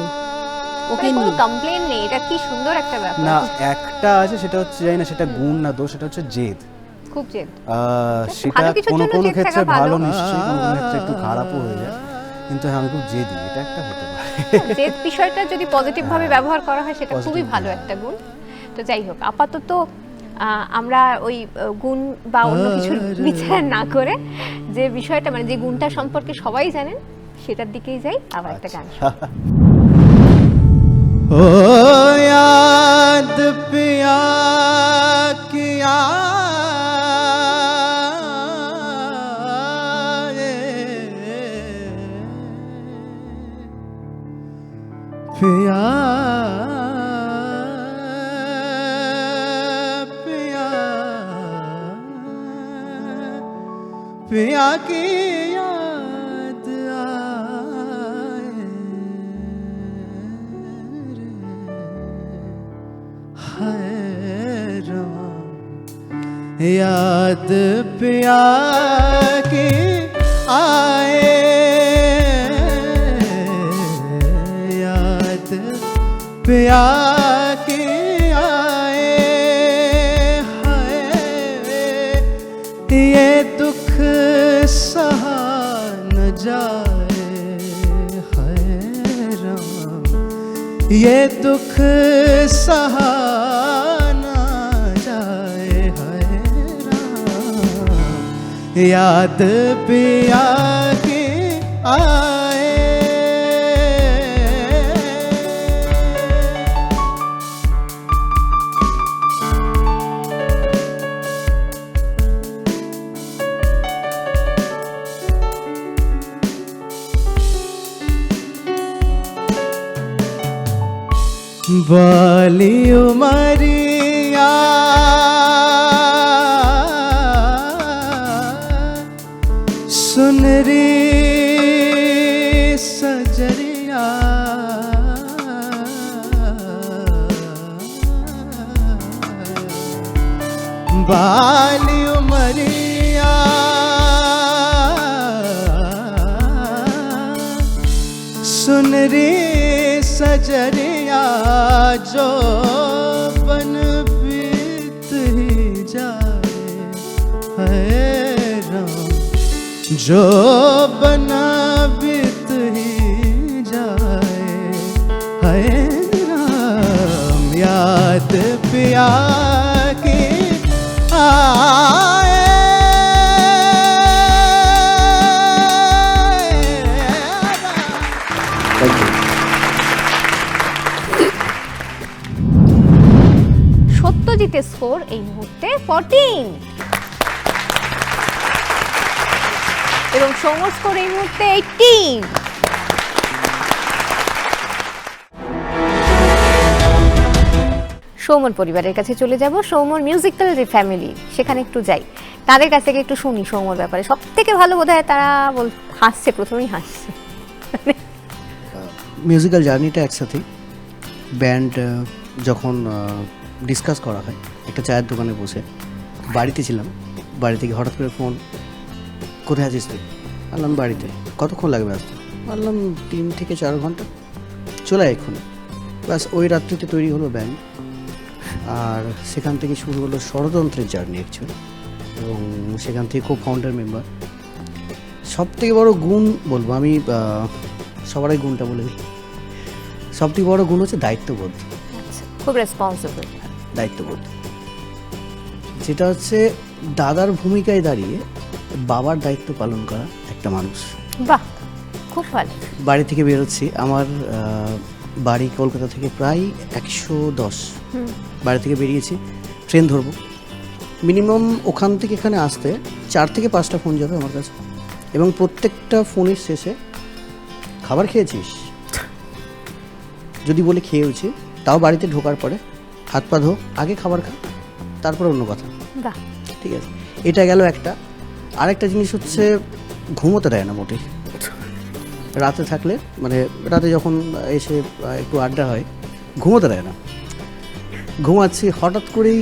ওকে
কোনো
নিয়ে।
কমপ্লেন নেই, এটা কি সুন্দর একটা ব্যাপার।
না, একটা আছে, সেটা হচ্ছে জানি না সেটা গুণ না দোষ, সেটা হচ্ছে জেদ।
খুব জেদ।
সেটা
ভালো কিছুর
কোনো
জন্য
কোনো
জেদ থাকা
ক্ষেত্রে
ভালো।
ভালো নিশ্চয়ই, কোনো কোনো ক্ষেত্রে একটু খারাপও হয়ে যায়, কিন্তু হ্যাঁ আমি খুব জেদি, এটা একটা হতে পারে।
জেদ বিষয়টা যদি পজিটিভ ভাবে ব্যবহার করা হয় সেটা খুবই
Positive,
ভালো
হ্যাঁ।
একটা গুণ। তো যাই হোক, আপাতত আমরা ওই গুণ বা অন্য কিছুর বিচার না করে যে বিষয়টা মানে যে গুণটা সম্পর্কে সবাই জানেন সেটার দিকেই যাই। আবার একটা গান শুনি।
ओ याद पिया किया पिया पिया पिया की याद आए हाय राम, याद पिया की आए, याद पिया की आए, हाय ये दुख सहा न जाए, हाय राम ये दुख सहा न जाए, हाय राम याद पिया की आए। बाली उमरिया सुनरी सजरिया, बाली उमरिया सुनरी सजरिया, जो बन बीत ही जाए, है राम जो बन बीत ही जाए, है राम याद पिया की आए।
সত্যজিতের স্কোর এই মুহূর্তে 14 এবং সৌম্যর স্কোর এই মুহূর্তে 18। সৌম্যর পরিবারের কাছে চলে যাব। সৌম্যর মিউজিক্যাল যে ফ্যামিলি সেখানে একটু যাই, তাদের কাছ থেকে একটু শুনি সৌম্যর ব্যাপারে। সব থেকে ভালো বোধ হয় তারা হাসছে, প্রথমেই হাসছে।
মিউজিক্যাল জার্নিটা একসাথেই, ব্যান্ড যখন ডিসকাস করা হয় একটা চায়ের দোকানে বসে, বাড়িতে ছিলাম, বাড়ি থেকে হঠাৎ করে ফোন, কোথায় আছিস তুই? বললাম বাড়িতে। কতক্ষণ লাগবে আসতে? বললাম 3 থেকে 4 ঘন্টা, চলে এক্ষুনি। ব্যাস ওই রাত্রিতে তৈরি হলো ব্যান্ড, আর সেখান থেকে শুরু হলো ষড়যন্ত্রের জার্নি অ্যাকচুয়ালি, এবং সেখান থেকে কো ফাউন্ডার মেম্বার। সব থেকে বড় গুণ বলবো আমি, সবারই গুণটা বলে দিই, সব থেকে বড় গুণ হচ্ছে দায়িত্ববোধ।
খুব রেসপন্সিবল।
দায়িত্ববোধ, যেটা হচ্ছে দাদার ভূমিকায় দাঁড়িয়ে বাবার দায়িত্ব পালন করা একটা মানুষ।
বাহ, খুব ভালো।
বাড়ি থেকে বেরোচ্ছি, আমার বাড়ি কলকাতা থেকে প্রায় 110, বাড়ি থেকে বেরিয়েছি, ট্রেন ধরবো, মিনিমাম ওখান থেকে এখানে আসতে 4 থেকে 5টা ফোন যাবে আমার কাছে, এবং প্রত্যেকটা ফোনের শেষে খাবার খেয়েছিস যদি বলে খেয়েওছি, তাও বাড়িতে ঢোকার পরে হাত পা ধো, আগে খাবার খা, তারপরে অন্য কথা।
বাহ,
ঠিক আছে, এটা গেল একটা। আরেকটা জিনিস হচ্ছে ঘুমোতে দেয় না মোটেই। রাতে থাকলে মানে রাতে যখন এসে একটু আড্ডা হয়, ঘুমোতে দেয় না। ঘুমাচ্ছি, হঠাৎ করেই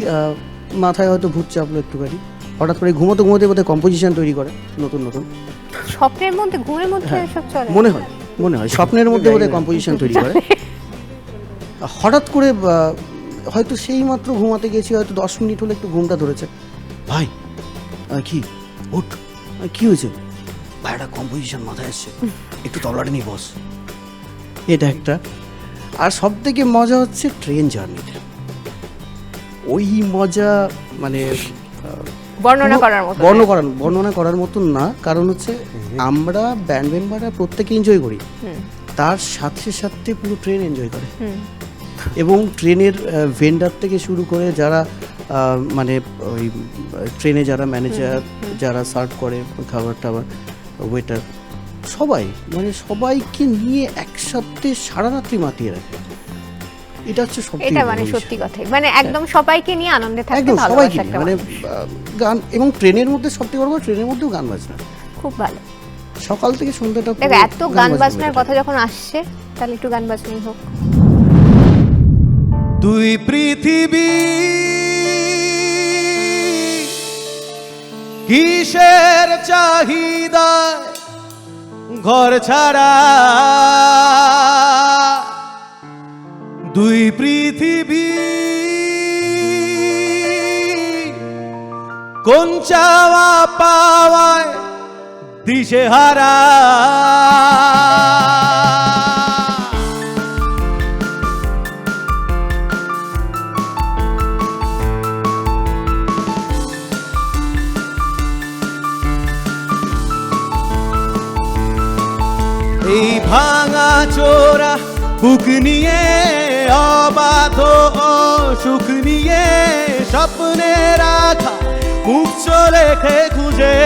মাথায় হয়তো ভূত চাপলো একটুখানি, হঠাৎ করে ঘুমোতে ঘুমোতে বোধহয় কম্পোজিশন তৈরি করে নতুন নতুন,
স্বপ্নের মধ্যে, ঘুমের মধ্যে
হ্যাঁ,
সব চলে।
মনে হয় স্বপ্নের মধ্যে বোধহয় কম্পোজিশন তৈরি করে। হঠাৎ করে হয়তো সেই মাত্র ঘুমাতে গেছি, হয়তো 10 মিনিট হলে একটু ঘুমটা ধরেছে, ভাই
কি ওঠ কি হয়েছে ভাই, একটা কম্পোজিশন মাথায় আসছে, একটু তবলাটা নিয়ে বস। এটা একটা। আর সব থেকে মজা হচ্ছে ট্রেন জার্নিতে, ওই মজা মানে বর্ণনা করার মতন না। কারণ হচ্ছে আমরা ব্যান্ড মেম্বাররা প্রত্যেকে এনজয় করি, তার সাথে সাথে পুরো ট্রেন এনজয় করে। এবং ট্রেনের ভেন্ডার থেকে শুরু করে যারা মানে ওই ট্রেনে যারা ম্যানেজার, যারা সার্ভ করে খাবার টাবার, ওয়েটার, সবাই মানে সবাইকে নিয়ে একসাথে সারা রাত্রি মাতিয়ে রাখে। এটা হচ্ছে
এটা মানে সত্যি কথাই, মানে একদম সবাইকে নিয়ে আনন্দে থাকতে
একদম
ভালোবাসে
সবাইকে
একটা
মানে
মানুষ।
গান, এবং ট্রেনের মধ্যে সবথেকে বড় কথা ট্রেনের মধ্যেও গান বাজনা,
খুব ভালো।
সকাল থেকে সন্ধ্যাটা
দেখো এত গান বাজনার কথা যখন আসছে, তাহলে একটু গান বাজনাই হোক।
দুই পৃথিবী কিসের চাহিদা ঘর ছাড়া, দুই পৃথিবী কোন চাওয়া পাওয়ায় দিশেহারা। এই ভাঙা চোরা বুক নিয়ে অবাধ সুখ নিয়ে স্বপ্নে রাখা মুখ চলেখে খুঁজে,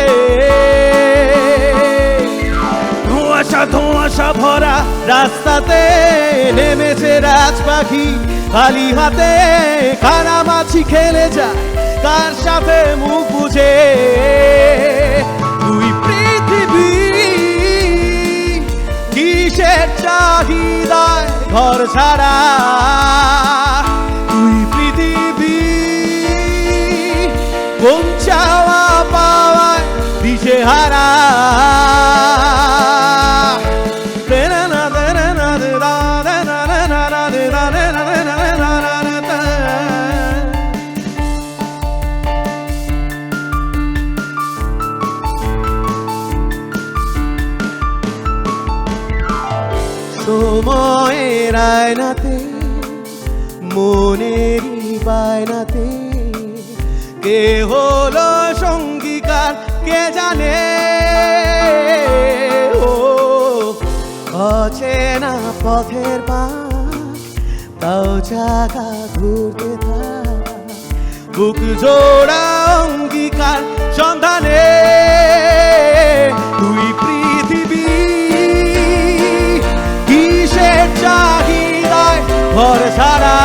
ধোঁয়াশা ভরা রাস্তাতে নেমেছে রাজ পাখি, খালি হাতে কানামাছি খেলে যায় কার সাথে মুখ বুঝে। দুই পৃথিবী কিসের চাহিদায় ঘর ছাড়া, দুই পৃথিবী কোন চাওয়া পাওয়ায় দিশেহারা। সময়ের আয়নাতে মনেরই বায়নাতে কে হলো সঙ্গীকার কে জানে। ও অচেনা পথের পাশ তাও চাকা ঘুরতে থাক, বুক জোড়া অঙ্গীকার সন্ধানে। দুই পৃথিবী কিসের চাহিদায় ঘর ছাড়া,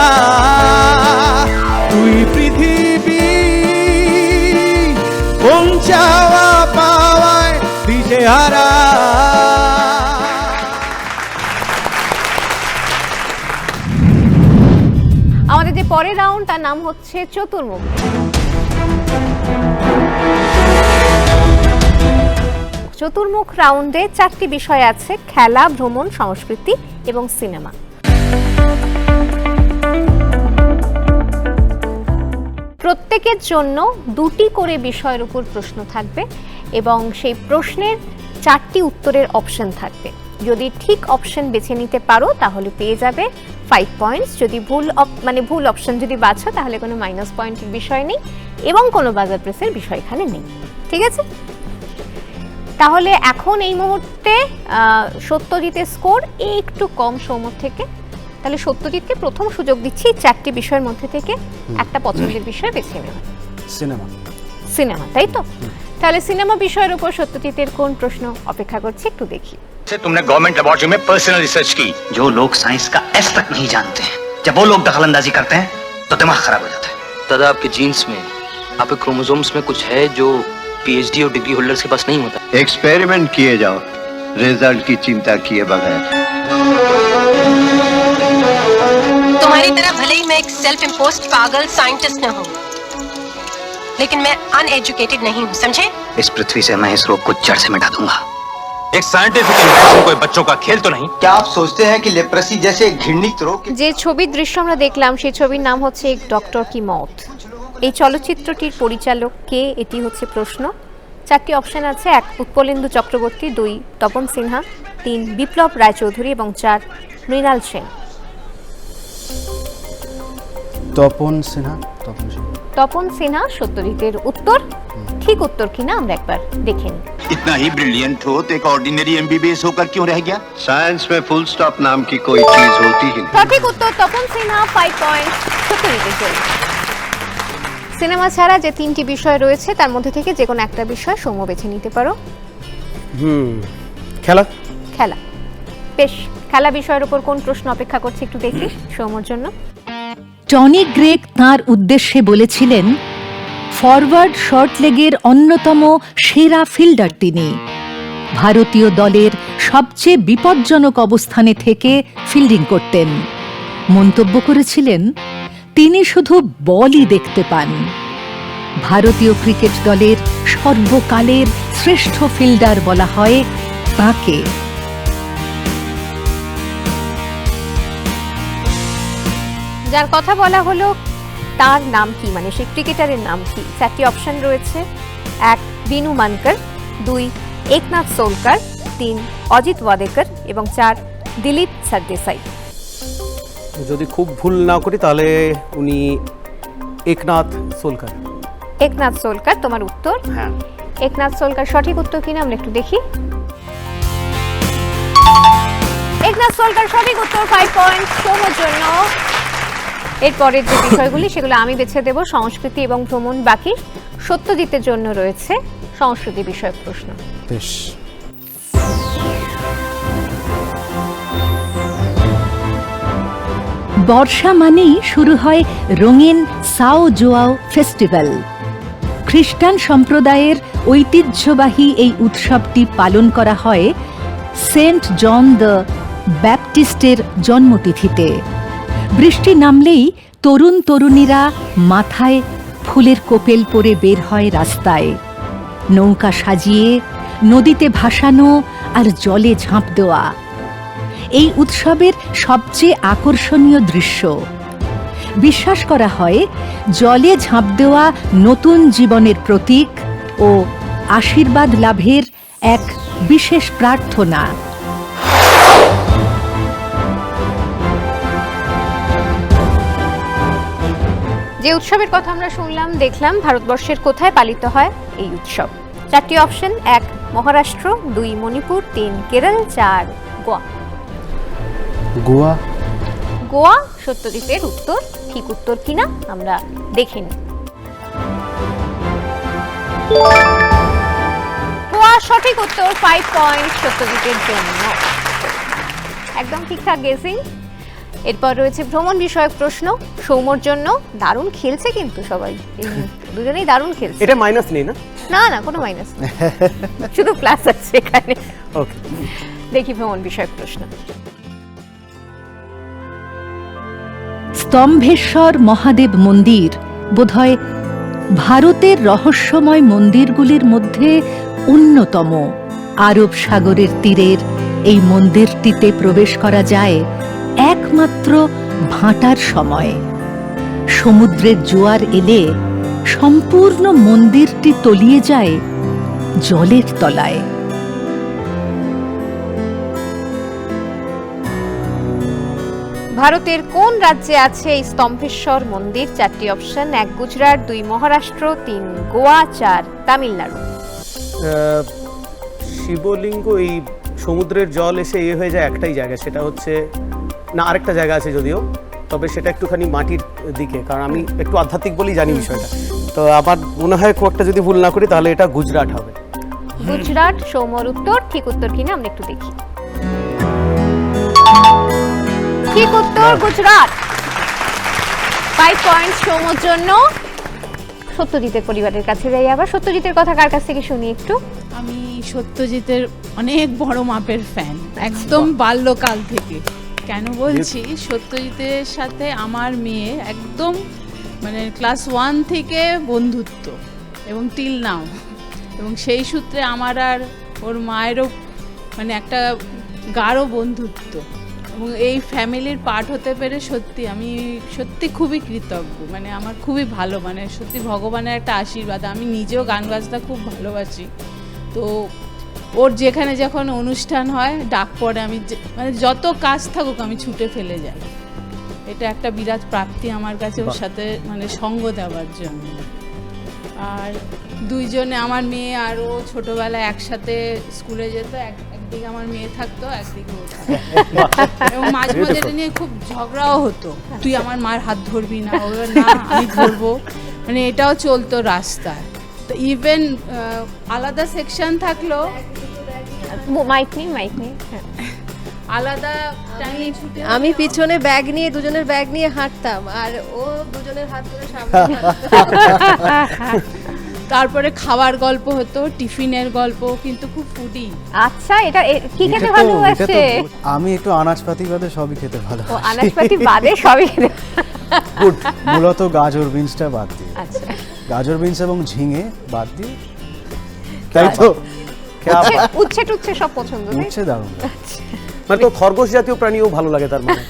দুই পৃথিবী কোন চাওয়া পাওয়ায় দিশেহারা।
আমাদের যে পরের রাউন্ড তার নাম হচ্ছে চতুর্মুখ। চতুর্মুখ রাউন্ডে 4টি বিষয় আছে: খেলা, ভ্রমণ, সংস্কৃতি এবং সিনেমা। প্রত্যেকের জন্য 2টি করে বিষয়ের উপর প্রশ্ন থাকবে এবং সেই প্রশ্নের 4টি উত্তরের অপশন থাকবে। যদি ঠিক অপশন বেছে নিতে পারো তাহলে পেয়ে যাবে 5 পয়েন্টস। যদি ভুল অপশন যদি বাছো তাহলে কোনো মাইনাস পয়েন্টের বিষয় নেই এবং কোনো বাজার প্রেসের বিষয় এখানে নেই। ঠিক আছে, তাহলে এখন এই মুহূর্তে সত্যজিতের স্কোর একটু কম সৌম্যর থেকে। তাহলে সত্যজিৎকে প্রথম সুযোগ দিচ্ছি 4টি বিষয়ের মধ্যে থেকে একটা পছন্দের বিষয় বেছে নেওয়া। সিনেমা, তাই তো? তাহলে সিনেমা বিষয়ের উপর সত্যজিতের কোন প্রশ্ন অপেক্ষা করছে একটু দেখি।
तुमने गवर्नमेंट लेबोरेटरी में पर्सनल रिसर्च की। जो लोग साइंस का एस तक नहीं जानते हैं, जब वो लोग दखलंदाजी करते हैं तो दिमाग खराब हो जाता है।
दादा आपके जीन्स में, आपके क्रोमोसोम्स में कुछ है जो पीएचडी और डिग्री होल्डर्स के पास नहीं होता।
एक्सपेरिमेंट किए जाओ, रिजल्ट की चिंता किए बगैर।
तुम्हारी तरह भले ही मैं एक सेल्फ इम्पोज्ड पागल साइंटिस्ट न हूँ, लेकिन मैं अनएजुकेटेड नहीं हूँ, समझे?
इस पृथ्वी से मैं इस रोग को जड़ से मिटा दूंगा।
एक साइंटिफिक इन्वेंशन कोई बच्चों का खेल तो नहीं?
क्या आप सोचते हैं कि लेप्रेसी जैसे घृणित रोग
যে ছবির দৃশ্য আমরা দেখলাম সেই ছবির নাম হচ্ছে এক ডক্টর কি মौत। এই চলচ্চিত্রটির পরিচালক কে, এটি হচ্ছে প্রশ্ন। 4টি অপশন আছে: 1 উৎপলেন্দু চক্রবর্তী, 2 তপন সিনহা, 3 বিপ্লব রায়চৌধুরী এবং 4 মৃণাল সেন।
তপন সিনহা।
তপন সিনহা সত্যজিতের উত্তর। ঠিক উত্তর কিনা আমরা একবার দেখে নিই।
इतना ही ब्रिलियंट हो तो एक ऑर्डिनरी एमबीबीएस होकर क्यों रह गया?
साइंस में फुल स्टॉप नाम की कोई चीज होती ही नहीं।
সঠিক উত্তর তপন সিনহা, 5 পয়েন্ট সত্যজিতের জন্য। সিনেমা ছাড়া যে 3টি বিষয় রয়েছে তার মধ্যে থেকে যে কোনো একটা বিষয় সৌম্য বেছে নিতে পারো।
খেলা।
খেলা, বেশ। খেলা বিষয়ের উপর কোন প্রশ্ন অপেক্ষা করছে একটু দেখি সৌম্যর জন্য।
টনি গ্রেগ তাঁর উদ্দেশ্যে বলেছিলেন, ফরওয়ার্ড শর্ট লেগের অন্যতম সেরা ফিল্ডার তিনি। ভারতীয় দলের সবচেয়ে বিপজ্জনক অবস্থানে থেকে ফিল্ডিং করতেন। মন্তব্য করেছিলেন, তিনি শুধু বলই দেখতে পান। ভারতীয় ক্রিকেট দলের সর্বকালের শ্রেষ্ঠ ফিল্ডার বলা হয় তাঁকে।
যার কথা বলা হলো তার নাম কি, মানে সেই ক্রিকেটারের নাম কি? 4টি অপশন রয়েছে: 1 বিনু মানকর, 2 একনাথ সোলকার, 3 অজিত ওয়াদেকর এবং 4 দিলীপ সরদেসাই।
যদি খুব ভুল না করি তাহলে উনি একনাথ সোলকার।
একনাথ সোলকার তোমার উত্তর?
হ্যাঁ।
একনাথ সোলকার সঠিক উত্তর কিনা আমরা একটু দেখি। একনাথ সোলকার সঠিক উত্তর, 5 পয়েন্ট সৌম্যর জন্য। এরপরের যে বিষয়গুলি সেগুলো আমি বেছে দেব, সংস্কৃতি এবং ভ্রমণ। বাকি সত্যজিতের জন্য রয়েছে সংস্কৃতি বিষয়ক প্রশ্ন।
বেশ।
বর্ষা মানেই শুরু হয় রঙিন সাও জোয়াও ফেস্টিভ্যাল। খ্রিস্টান সম্প্রদায়ের ঐতিহ্যবাহী এই উৎসবটি পালন করা হয় সেন্ট জন দ্য ব্যাপটিস্টের জন্মতিথিতে। বৃষ্টি নামলেই তরুণ তরুণীরা মাথায় ফুলের কোপেল পরে বের হয় রাস্তায়। নৌকা সাজিয়ে নদীতে ভাসানো আর জলে ঝাঁপ দেওয়া এই উৎসবের সবচেয়ে আকর্ষণীয় দৃশ্য। বিশ্বাস করা হয় জলে ঝাঁপ দেওয়া নতুন জীবনের প্রতীক ও আশীর্বাদ লাভের এক বিশেষ প্রার্থনা।
যে উৎসবের কথা আমরা শুনলাম দেখলাম, ভারতবর্ষের কোথায় পালিত হয় এই উৎসব? 4টি অপশন: 1 মহারাষ্ট্র, 2 মণিপুর, 3 কেরল, 4 গোয়া।
গোয়া।
গোয়া সত্যজিতের উত্তর। ঠিক উত্তর কিনা আমরা দেখে নিই। গোয়া সঠিক উত্তর, 5 পয়েন্ট সত্যজিতের জন্য। একদম ঠিকঠাক গেসিং। এরপর রয়েছে ভ্রমণ বিষয়ক প্রশ্ন সৌম্যর জন্য। দারুণ খেলছে কিন্তু সবাই, দুজনেই দারুণ খেলছে।
এটা মাইনাস নেই না?
না না, কোনো মাইনাস নেই, শুধু প্লাস আছে এখানে।
ওকে,
দেখি ভ্রমণ বিষয়ক প্রশ্ন।
স্তম্ভেশ্বর মহাদেব মন্দির বোধহয় ভারতের রহস্যময় মন্দিরগুলির মধ্যে অন্যতম। আরব সাগরের তীরের এই মন্দিরটিতে প্রবেশ করা যায় একমাত্র ভাটার সময়। সমুদ্রের জোয়ার এলে সম্পূর্ণ মন্দিরটি তলিয়ে যায় জলের তলায়।
ভারতের কোন রাজ্যে আছে এই স্তম্ভেশ্বর মন্দির? 4টি অপশন: 1 গুজরাট, 2 মহারাষ্ট্র, 3 গোয়া, 4 তামিলনাড়ু।
শিবলিঙ্গ এই সমুদ্রের জল এসে হয়ে যায় একটাই জায়গা, সেটা হচ্ছে না, আরেকটা জায়গা আছে যদিও, তবে সেটা একটুখানি মাটির দিকে, কারণ আমি একটু আধ্যাত্মিক বলেই জানি বিষয়টা। তো আমার মনে হয় খুব একটা যদি ভুল না করি তাহলে এটা গুজরাট হবে।
গুজরাট সৌম্যর উত্তর। ঠিক উত্তর কিনা আমরা একটু দেখি। ঠিক উত্তর গুজরাট, 5 পয়েন্ট সৌম্যর জন্য। সত্যজিতের পরিবারের কাছে যাই আবার। সত্যজিতের কথা কার কাছ থেকে শুনি একটু?
আমি সত্যজিতের অনেক বড় মাপের ফ্যান, একদম বাল্যকাল থেকে। কেন বলছি, সত্যজিতের সাথে আমার মেয়ে একদম মানে ক্লাস 1 থেকে বন্ধুত্ব এবং টিল নাও, এবং সেই সূত্রে আমার আর ওর মায়েরও মানে একটা গাঢ় বন্ধুত্ব। এবং এই ফ্যামিলির পার্ট হতে পেরে সত্যি আমি সত্যি খুবই কৃতজ্ঞ, মানে আমার খুবই ভালো, মানে সত্যি ভগবানের একটা আশীর্বাদ। আমি নিজেও গান বাজনা খুব ভালোবাসি, তো ওর যেখানে যখন অনুষ্ঠান হয় ডাক পড়ে, আমি মানে যত কাজ থাকুক আমি ছুটে ফেলে যাই। এটা একটা বিরাট প্রাপ্তি আমার কাছে ওর সাথে মানে সঙ্গ দেওয়ার জন্য। আর দুইজনে আমার মেয়ে আর ও ছোটোবেলায় একসাথে স্কুলে যেত, একদিকে আমার মেয়ে থাকতো একদিকে ও থাকতো। এবং মাঝে মাঝে এটা নিয়ে খুব ঝগড়াও হতো, তুই আমার মার হাত ধরবি না, ও না আমি ধরবো, মানে এটাও চলতো রাস্তায়। তো ইভেন আলাদা সেকশন থাকলো,
মাইক নেই
আলাদা টাইমে ছুটে
আমি পিছনে ব্যাগ নিয়ে, দুজনের ব্যাগ নিয়ে হাঁটতাম আর ও দুজনের হাত ধরে সামনে
তারপরে খাওয়ার গল্প হতো, টিফিনের গল্প, কিন্তু খুব ফুডি।
আচ্ছা, এটা কি খেতে ভালোবাসে?
আমি একটু আনাজপাতি বাদে সবই খেতে
ও
ভালোবাসি।
আনাজপাতি বাদে সবই খেতে।
গুড, মূলত গাজর বিনসটা বাদ দিয়ে,
আচ্ছা,
গাজর বিনস এবং ঝিঙে বাদ দিয়ে, তাই তো
উচ্ছে টুচ্ছে সব পছন্দ, তাই?
উচ্ছে দারুণ।
মানে তো খরগোশ জাতীয় প্রাণীও ভালো লাগে তার মানে?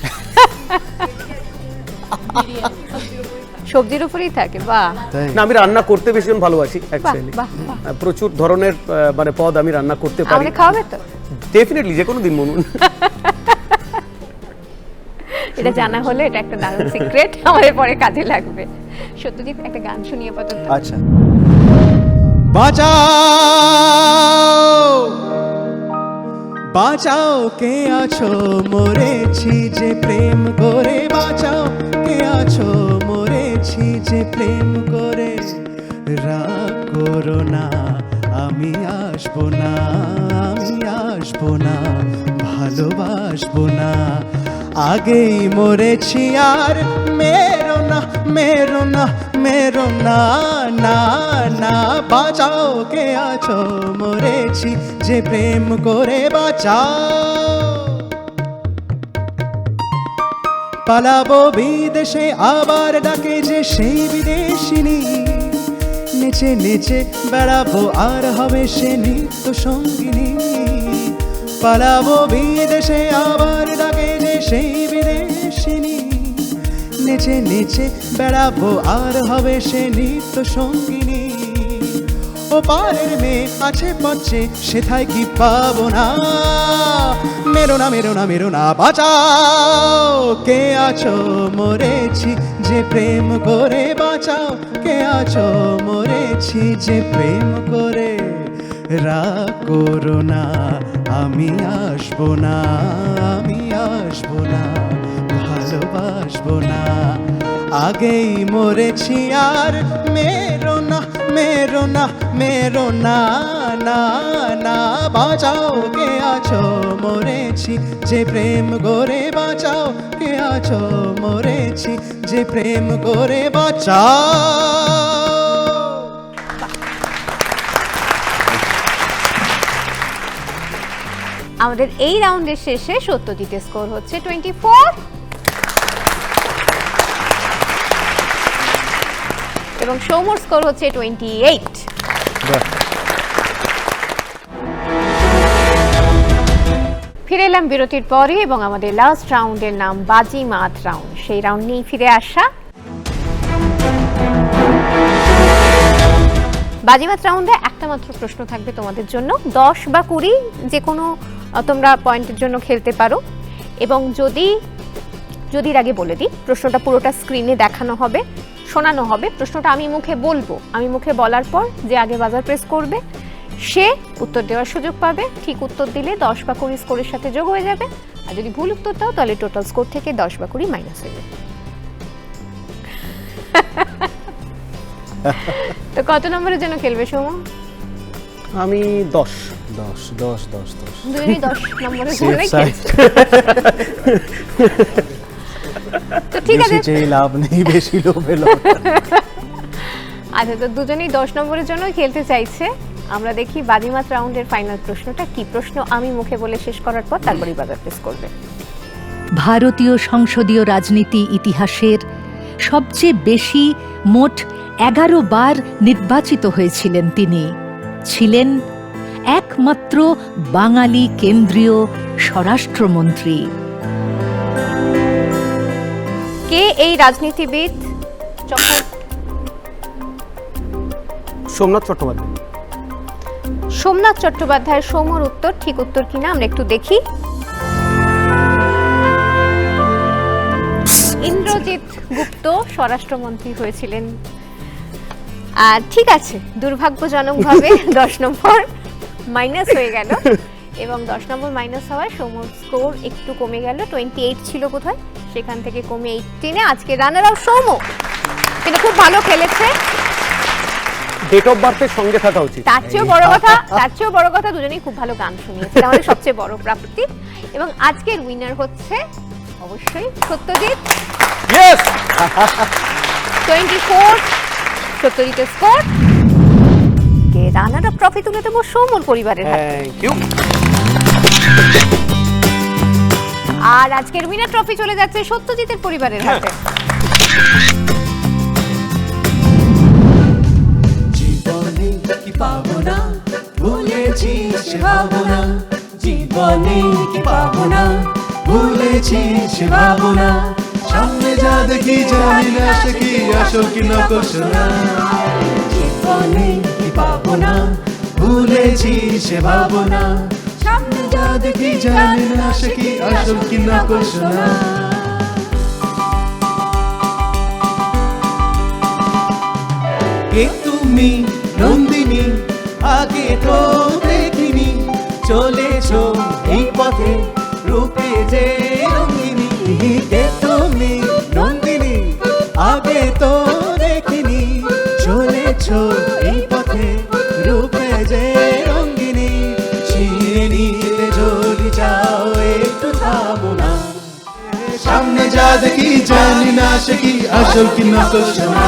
সবজির উপরেই থাকে, বাহ।
না, আমি রান্না করতে ভীষণ ভালোবাসি অ্যাকচুয়ালি।
বাহ, বাহ।
প্রচুর ধরনের মানে পদ আমি রান্না করতে পারি।
আমাদের খাওয়াবে তো?
ডেফিনেটলি, যে কোনো দিন মনুন।
এটা জানা হলে এটা একটা দারুণ সিক্রেট, আমাদের পরে কাজে লাগবে। সত্যজিৎ, একটা গান শুনিয়ে আপাতত।
আচ্ছা,
বাঁচাও বাঁচাও কে আছো, মরেছি যে প্রেম করে, বাঁচাও কে আছো, মরেছি যে প্রেম করে, রাগ করো না, আমি আসবো না, আমি আসবো না, ভালোবাসবো না, আগেই মরেছি আর মেরো না, মেরো না, মেরো না, না না, বাঁচাও কে আছো, মরেছি যে প্রেম করে, বাঁচাও। পালাবো বিদেশে আবার ডাকে যে সেই বিদেশিনী, নেচে নেচে বেড়াবো আর হবে সে নিত্য সঙ্গিনী, পালাবো বিদেশে আবার ডাকে যে সেই বিদেশিনী, নেচে নেচে বেড়াবো আর হবে সে নিত্য সঙ্গিনী, ও পারের মেয়ে আছে পচ্ছে সেথায় কি পাবো না, মেরো না, মেরো না, মেরো না, বাঁচাও কে আছো, মরেছি যে প্রেম করে, বাঁচাও কে আছো, মরেছি যে প্রেম করে, রাগ করো না, আমি আসবো না, আমি আসবো না, ভালোবাসবো না, আগেই মরেছি আর মেরো না, মেরো না, মেরো না, না না, বাঁচাও কে আছো, মরেছি যে প্রেম করে, বাঁচাও কে আছো, মরেছি যে প্রেম করে, বাঁচাও।
আমাদের এই রাউন্ডের শেষে সত্যজিতের স্কোর হচ্ছে 24 এবং সৌমর স্কোর হচ্ছে 28। ফিরে এলাম বিরতির পরে এবং আমাদের লাস্ট রাউন্ডের নাম বাজিমাত রাউন্ড। সেই রাউন্ড নিয়ে ফিরে আসা। বাজিমাত রাউন্ডে একটা মাত্র প্রশ্ন থাকবে তোমাদের জন্য, 10 বা 20 যে কোনো তোমরা পয়েন্টের জন্য খেলতে পারো। এবং যদি আগে বলে দিই, প্রশ্নটা পুরোটা স্ক্রিনে দেখানো হবে, শোনানো হবে। প্রশ্নটা আমি মুখে বলবো, আমি মুখে বলার পর যে আগে বাজার প্রেস করবে সে উত্তর দেওয়ার সুযোগ পাবে। ঠিক উত্তর দিলে 10 বা 20 স্কোরের সাথে যোগ হয়ে যাবে, আর যদি ভুল উত্তর দাও তাহলে টোটাল স্কোর থেকে 10 বা 20 মাইনাস হয়ে যাবে। তো কত নম্বরের জন্য খেলবে সৌম?
আমি 10।
10 10 10 10
দুজনেই 10 নম্বরের জন্য খেলছে। তো ঠিক আছে,
বেশি চেয়ে লাভ নেই, বেশি লোভে লাভ।
আচ্ছা, তো দুজনেই 10 নম্বরের জন্য খেলতে চাইছে। আমরা দেখি বাজিমাত রাউন্ডের ফাইনাল প্রশ্নটা কি। প্রশ্ন আমি মুখে বলে শেষ করার পর তারপরেই বাজার প্রেস করবে।
ভারতীয় সংসদীয় রাজনীতি ইতিহাসের সবচেয়ে বেশি মোট 11 বার নির্বাচিত হয়েছিলেন তিনি। ছিলেন একমাত্র বাঙালি কেন্দ্রীয় স্বরাষ্ট্রমন্ত্রী।
কে এই রাজনীতিবিদ যখন
সোমনাথ চট্টোপাধ্যায়।
সোমনাথ চট্টোপাধ্যায়ের সৌম্যর উত্তর ঠিক উত্তর কিনা আমরা একটু দেখি। ইন্দ্রজিৎ গুপ্ত স্বরাষ্ট্রমন্ত্রী হয়েছিলেন। ঠিক আছে, দুর্ভাগ্যজনকভাবে 10 নম্বর মাইনাস হয়ে গেল এবং 10 নম্বর মাইনাস হওয়ায় সৌম্যর স্কোর একটু কমে গেল। 28 ছিল বোধহয়, সেখান থেকে কমে 18-এ। আজকে রানার আপ সৌম্য, কিন্তু খুব ভালো খেলেছে।
ডেট অফ বার্থের সঙ্গে থাকা উচিত।
তার চেয়েও বড় কথা দুজনেই খুব ভালো গান শুনিয়েছে, আমাদের সবচেয়ে বড় প্রাপ্তি। এবং আজকের উইনার হচ্ছে অবশ্যই সত্যজিৎ। 24 সত্যজিতের স্কোর। কে রানার আপ ট্রফি তুলে দেবো সৌম্যর পরিবারের হাতে।
Thank you.
আর আজকের উইনার ট্রফি চলে যাচ্ছে সত্যজিতের পরিবারের হাতে।
জীবনে কি পাবো না, ভুলেছি সে ভাবনা। জীবনে কি পাবো না, ভুলেছি সে ভাবনা। সামনে যা দেখি জানি না সে কি আসল কি নকল সোনা। জীবনে কি পাবো না, ভুলেছি সে ভাবনা। সামনে যা দেখি জানি না সে কি আসল কি নকল সোনা। কে তুমি নন্দিনী, আগে তো দেখিনি। চলেছো এই পথে রূপে যে রঙিনী। কে তুমি নন্দিনী, আগে তো দেখিনি। চলেছো এই পথে রূপে যে রঙিনী। ছিঁড়ে নিতে যদি চাও একটু থামো না। সামনে যা দেখি জানি না সে কি আসল কি নকল সোনা।